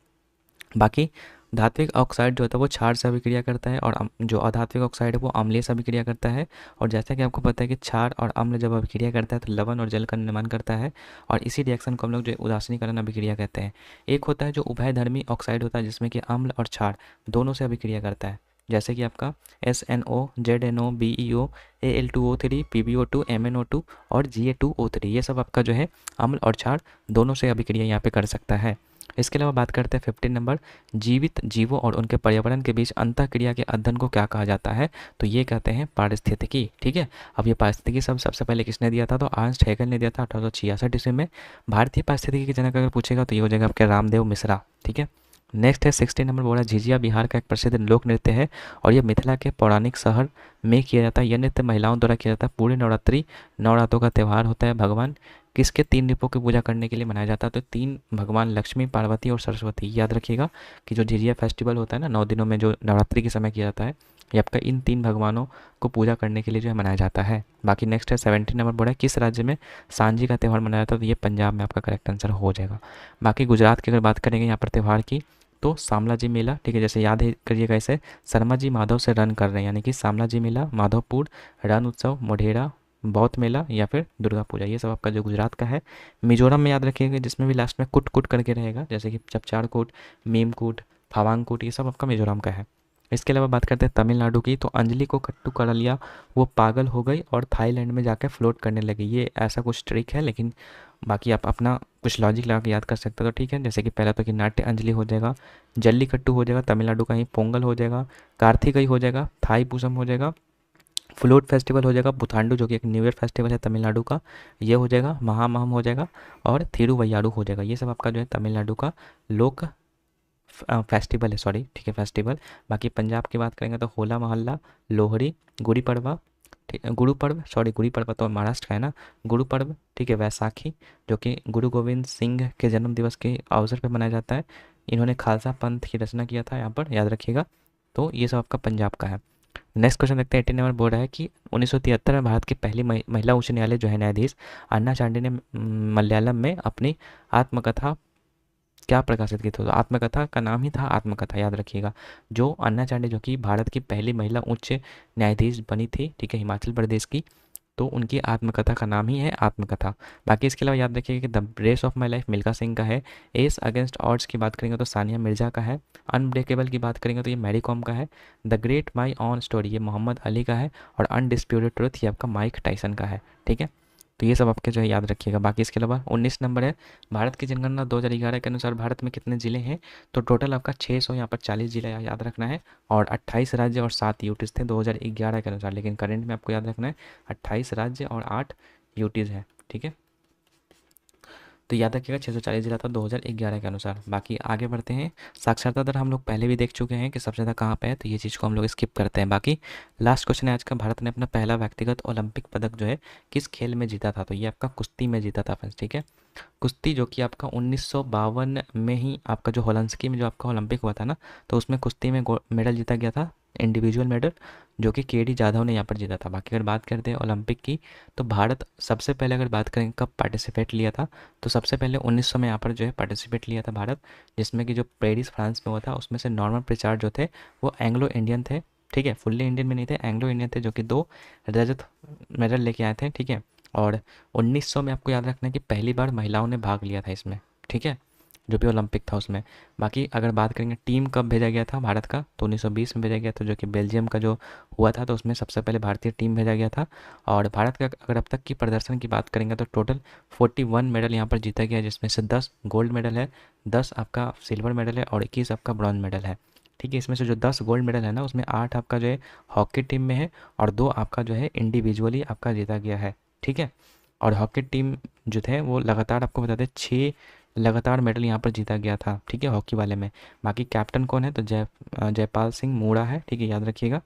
बाकी धात्विक ऑक्साइड जो होता है वो क्षार से अभिक्रिया करता है, और जो अधात्विक ऑक्साइड है वो अम्लीय से अभिक्रिया करता है। और जैसा कि आपको पता है कि क्षार और अम्ल जब अभिक्रिया करता है तो लवण और जल का निर्माण करता है, और इसी रिएक्शन को हम लोग जो उदासीनीकरण अभिक्रिया कहते हैं। एक होता है जो उभयधर्मी ऑक्साइड होता है, जिसमें कि अम्ल और क्षार दोनों से अभिक्रिया करता है, जैसे कि आपका SNO, ZNO, BeO, Al2O3, PbO2, MnO2 और Ga2O3, ये सब आपका जो है अम्ल और क्षार दोनों से अभिक्रिया यहाँ पे कर सकता है। इसके अलावा बात करते हैं 15 नंबर, जीवित जीवों और उनके पर्यावरण के बीच अंतःक्रिया के अध्ययन को क्या कहा जाता है, तो ये कहते हैं पारिस्थितिकी। ठीक है, अब ये पारिस्थितिकी सबसे पहले किसने दिया था, तो अर्नस्ट हैगल ने दिया था 1866 ईस्वी में। भारतीय पारिस्थितिकी के जनक अगर पूछेगा तो ये हो जाएगा आपके रामदेव मिश्रा। ठीक है, नेक्स्ट है 60 नंबर बोला झिझिया बिहार का एक प्रसिद्ध लोक नृत्य है और ये मिथिला के पौराणिक शहर में किया जाता है। यह नृत्य महिलाओं द्वारा किया जाता है। पूरे नवरात्रि नवरात्रों का त्यौहार होता है। भगवान किसके तीन रूपों की पूजा करने के लिए मनाया जाता है? तो तीन भगवान लक्ष्मी, पार्वती और सरस्वती। याद रखिएगा कि जो झिझिया फेस्टिवल होता है ना 9 दिनों में जो नवरात्रि के समय किया जाता है, ये आपका इन तीन भगवानों को पूजा करने के लिए जो है मनाया जाता है। बाकी नेक्स्ट है 70 नंबर बोला किस राज्य में सांझी का त्यौहार मनाया जाता है? तो ये पंजाब में आपका करेक्ट आंसर हो जाएगा। बाकी गुजरात की अगर बात करेंगे यहाँ पर त्यौहार की, तो शामला जी मेला, ठीक है, जैसे याद है करिएगा इसे, शर्मा जी माधव से रन कर रहे हैं, यानी कि शामला जी मेला, माधवपुर, रण उत्सव, मोढेरा बौद्ध मेला या फिर दुर्गा पूजा, ये सब आपका जो गुजरात का है। मिजोरम में याद रखिएगा जिसमें भी लास्ट में कुट कुट करके रहेगा, जैसे कि चपचार कूट, मीम कूट, फावांग कूट, ये सब आपका मिजोरम का है। इसके अलावा बात करते हैं तमिलनाडु की, तो अंजलि को कट्टू कर लिया, वो पागल हो गई और थाईलैंड में जाकर फ्लोट करने लगी। ये ऐसा कुछ ट्रिक है, लेकिन बाकी आप अपना कुछ लॉजिक लगा के याद कर सकते हो तो ठीक है। जैसे कि पहला तो कि नाट्य अंजलि हो जाएगा, जल्लीकट्टू हो जाएगा तमिलनाडु का, ही पोंगल हो जाएगा, कार्तिकई हो जाएगा, थाई पूसम हो जाएगा, फ्लोट फेस्टिवल हो जाएगा, पुथांडु जो कि एक न्यू ईयर फेस्टिवल है तमिलनाडु का, ये हो जाएगा, महामहम हो जाएगा और थिरुवैयाडू हो जाएगा। ये सब आपका जो है तमिलनाडु का लोक फेस्टिवल है, सॉरी, ठीक है, फेस्टिवल। बाकी पंजाब की बात करेंगे तो होला मोहल्ला, लोहड़ी, गुड़ी पड़वा, ठीक, गुरु पर्व, सॉरी गुड़ी पड़वा तो महाराष्ट्र का है ना, गुरु पर्व, ठीक है, वैसाखी जो कि गुरु गोविंद सिंह के जन्म दिवस के अवसर पर मनाया जाता है। इन्होंने खालसा पंथ की रचना किया था, यहाँ पर याद रखिएगा। तो ये सब आपका पंजाब का है। नेक्स्ट क्वेश्चन देखते हैं। 18 नंबर बोल रहा है कि 1973 में भारत की पहली महिला उच्च न्यायालय जो है न्यायाधीश अन्ना चांडी ने मलयालम में अपनी आत्मकथा क्या प्रकाशित की थी? तो आत्मकथा का नाम ही था आत्मकथा, याद रखिएगा। जो अन्ना चांडी जो कि भारत की पहली महिला उच्च न्यायाधीश बनी थी, ठीक है, हिमाचल प्रदेश की, तो उनकी आत्मकथा का नाम ही है आत्मकथा। बाकी इसके अलावा याद रखिएगा कि the race of my life Milkha Singh का है। एस अगेंस्ट ऑड्स की बात करेंगे तो सानिया मिर्जा का है। अनब्रेकेबल की बात करेंगे तो ये मैरी कॉम का है। The great my on story ये मोहम्मद अली का है। और अनडिस्प्यूटेड ट्रुथ ये आपका माइक टाइसन का है, ठीक है। तो ये सब आपके जो है याद रखिएगा। बाकी इसके अलावा 19 नंबर है, भारत की जनगणना 2011 के अनुसार भारत में कितने ज़िले हैं? तो टोटल आपका 600 यहाँ पर 40 जिले याद रखना है और 28 राज्य और 7 यूटीज़ थे 2011 के अनुसार, लेकिन करंट में आपको याद रखना है 28 राज्य और 8 यूटीज़ है, ठीक है। तो याद रखिएगा 640 जिला था 2011 के अनुसार। बाकी आगे बढ़ते हैं। साक्षरता दर हम लोग पहले भी देख चुके हैं कि सबसे ज़्यादा कहाँ पे है, तो ये चीज़ को हम लोग स्किप करते हैं। बाकी लास्ट क्वेश्चन है आज का, भारत ने अपना पहला व्यक्तिगत ओलंपिक पदक जो है किस खेल में जीता था? तो ये आपका कुश्ती में जीता था फ्रेंड्स, ठीक है। कुश्ती जो कि आपका 1952 में ही आपका जो होलंसकी में जो आपका ओलंपिक हुआ था ना, तो उसमें कुश्ती में मेडल जीता गया था, इंडिविजुअल मेडल, जो कि के डी जाधव ने यहाँ पर जीता था। बाकी अगर बात करते हैं ओलंपिक की, तो भारत सबसे पहले अगर बात करें कब पार्टिसिपेट लिया था, तो सबसे पहले 1900 में यहाँ पर जो है पार्टिसिपेट लिया था भारत, जिसमें कि जो पेरिस फ्रांस में हुआ था उसमें से नॉर्मन प्रिचार्ड जो थे वो एंग्लो इंडियन थे, ठीक है, फुल्ली इंडियन में नहीं थे, एंग्लो इंडियन थे, जो कि 2 रजत मेडल लेके आए थे, ठीक है। और 1900 में आपको याद रखना है कि पहली बार महिलाओं ने भाग लिया था इसमें, ठीक है, जो भी ओलंपिक था उसमें। बाकी अगर बात करेंगे टीम कब भेजा गया था भारत का, तो 1920 में भेजा गया था, जो कि बेल्जियम का जो हुआ था, तो उसमें सबसे पहले भारतीय टीम भेजा गया था। और भारत का अगर अब तक की प्रदर्शन की बात करेंगे तो टोटल 41 मेडल यहाँ पर जीता गया, जिसमें से 10 गोल्ड मेडल है, 10 आपका सिल्वर मेडल है और 21 आपका ब्रॉन्ज मेडल है, ठीक है। इसमें से जो 10 गोल्ड मेडल है ना, उसमें 8 आपका जो है हॉकी टीम में है और 2 आपका जो है इंडिविजुअली आपका जीता गया है, ठीक है। और हॉकी टीम जो थे वो लगातार आपको बता दें 6 लगातार मेडल यहाँ पर जीता गया था, ठीक है, हॉकी वाले में। बाकी कैप्टन कौन है, तो जयपाल सिंह मूड़ा है, ठीक है, याद रखिएगा,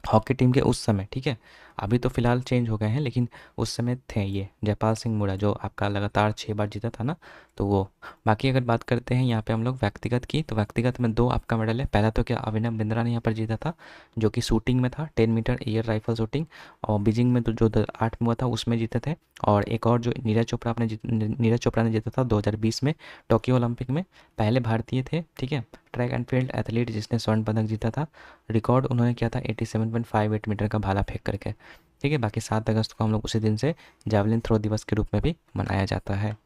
हॉकी टीम के उस समय, ठीक है। अभी तो फिलहाल चेंज हो गए हैं, लेकिन उस समय थे ये जयपाल सिंह मूड़ा, जो आपका लगातार 6 बार जीता था ना, तो वो। बाकी अगर बात करते हैं यहाँ पे हम लोग व्यक्तिगत की, तो व्यक्तिगत में 2 आपका मेडल है। पहला तो क्या अभिनव बिंद्रा ने यहाँ पर जीता था, जो कि शूटिंग में था, 10 मीटर एयर राइफल शूटिंग, और बीजिंग में तो जो 8 में हुआ था उसमें जीते थे। और एक और जो नीरज चोपड़ा ने जीता था 2020 में टोक्यो ओलंपिक में, पहले भारतीय थे, ठीक है, ट्रैक एंड फील्ड एथलीट जिसने स्वर्ण पदक जीता था। रिकॉर्ड उन्होंने किया था 87.58 मीटर का भाला फेंक करके, ठीक है। बाकी 7 अगस्त को हम लोग उसी दिन से जावलिन थ्रो दिवस के रूप में भी मनाया जाता है।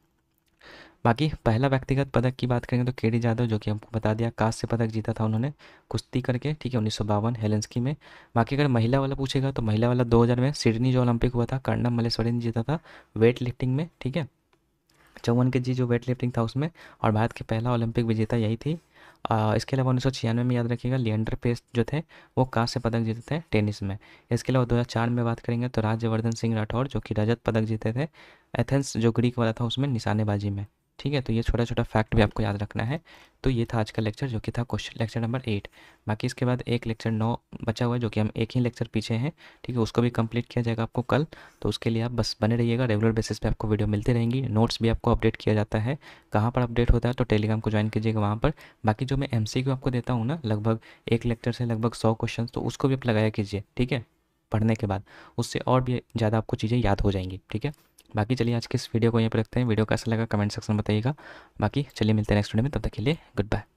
बाकी पहला व्यक्तिगत पदक की बात करेंगे तो के डी जाधव, जो कि हमको बता दिया, कांस्य पदक जीता था उन्होंने कुश्ती करके, ठीक है, 1952 हेलेंस्की में। बाकी अगर महिला वाला पूछेगा तो महिला वाला 2000 में सिडनी जो ओलंपिक हुआ था, कर्णम मल्लेश्वरी ने जीता था वेट लिफ्टिंग में, ठीक है, 54 के जी जो वेट लिफ्टिंग था उसमें, और भारत के पहला ओलंपिक विजेता यही थी। इसके अलावा 1996 में याद रखिएगा लिएंडर पेस जो थे वो कांस्य पदक जीते थे टेनिस में। इसके अलावा 2004 में बात करेंगे तो राज्यवर्धन सिंह राठौर, जो कि रजत पदक जीते थे एथेंस जो ग्रीक वाला था उसमें निशानेबाजी में, ठीक है, तो ये छोटा छोटा फैक्ट भी आपको याद रखना है। तो ये था आज का लेक्चर, जो कि था क्वेश्चन लेक्चर नंबर 8। बाकी इसके बाद एक लेक्चर 9 बचा हुआ है, जो कि हम एक ही लेक्चर पीछे हैं। ठीक है, उसको भी कंप्लीट किया जाएगा आपको कल। तो उसके लिए आप बस बने रहिएगा, रेगुलर बेसिस पे आपको वीडियो मिलती रहेंगी। नोट्स भी आपको अपडेट किया जाता है। कहाँ पर अपडेट होता है, तो टेलीग्राम को ज्वाइन कीजिएगा वहाँ पर। बाकी जो मैं MCQ आपको देता हूँ ना, लगभग एक लेक्चर से लगभग 100 क्वेश्चन, तो उसको भी आप लगाया कीजिए। ठीक है, पढ़ने के बाद उससे और भी ज़्यादा आपको चीज़ें याद हो जाएंगी। ठीक है, बाकी चलिए आज के इस वीडियो को यहीं पर रखते हैं। वीडियो कैसा लगा कमेंट सेक्शन में बताइएगा। बाकी चलिए मिलते हैं नेक्स्ट वीडियो में, तब तक के लिए गुड बाय।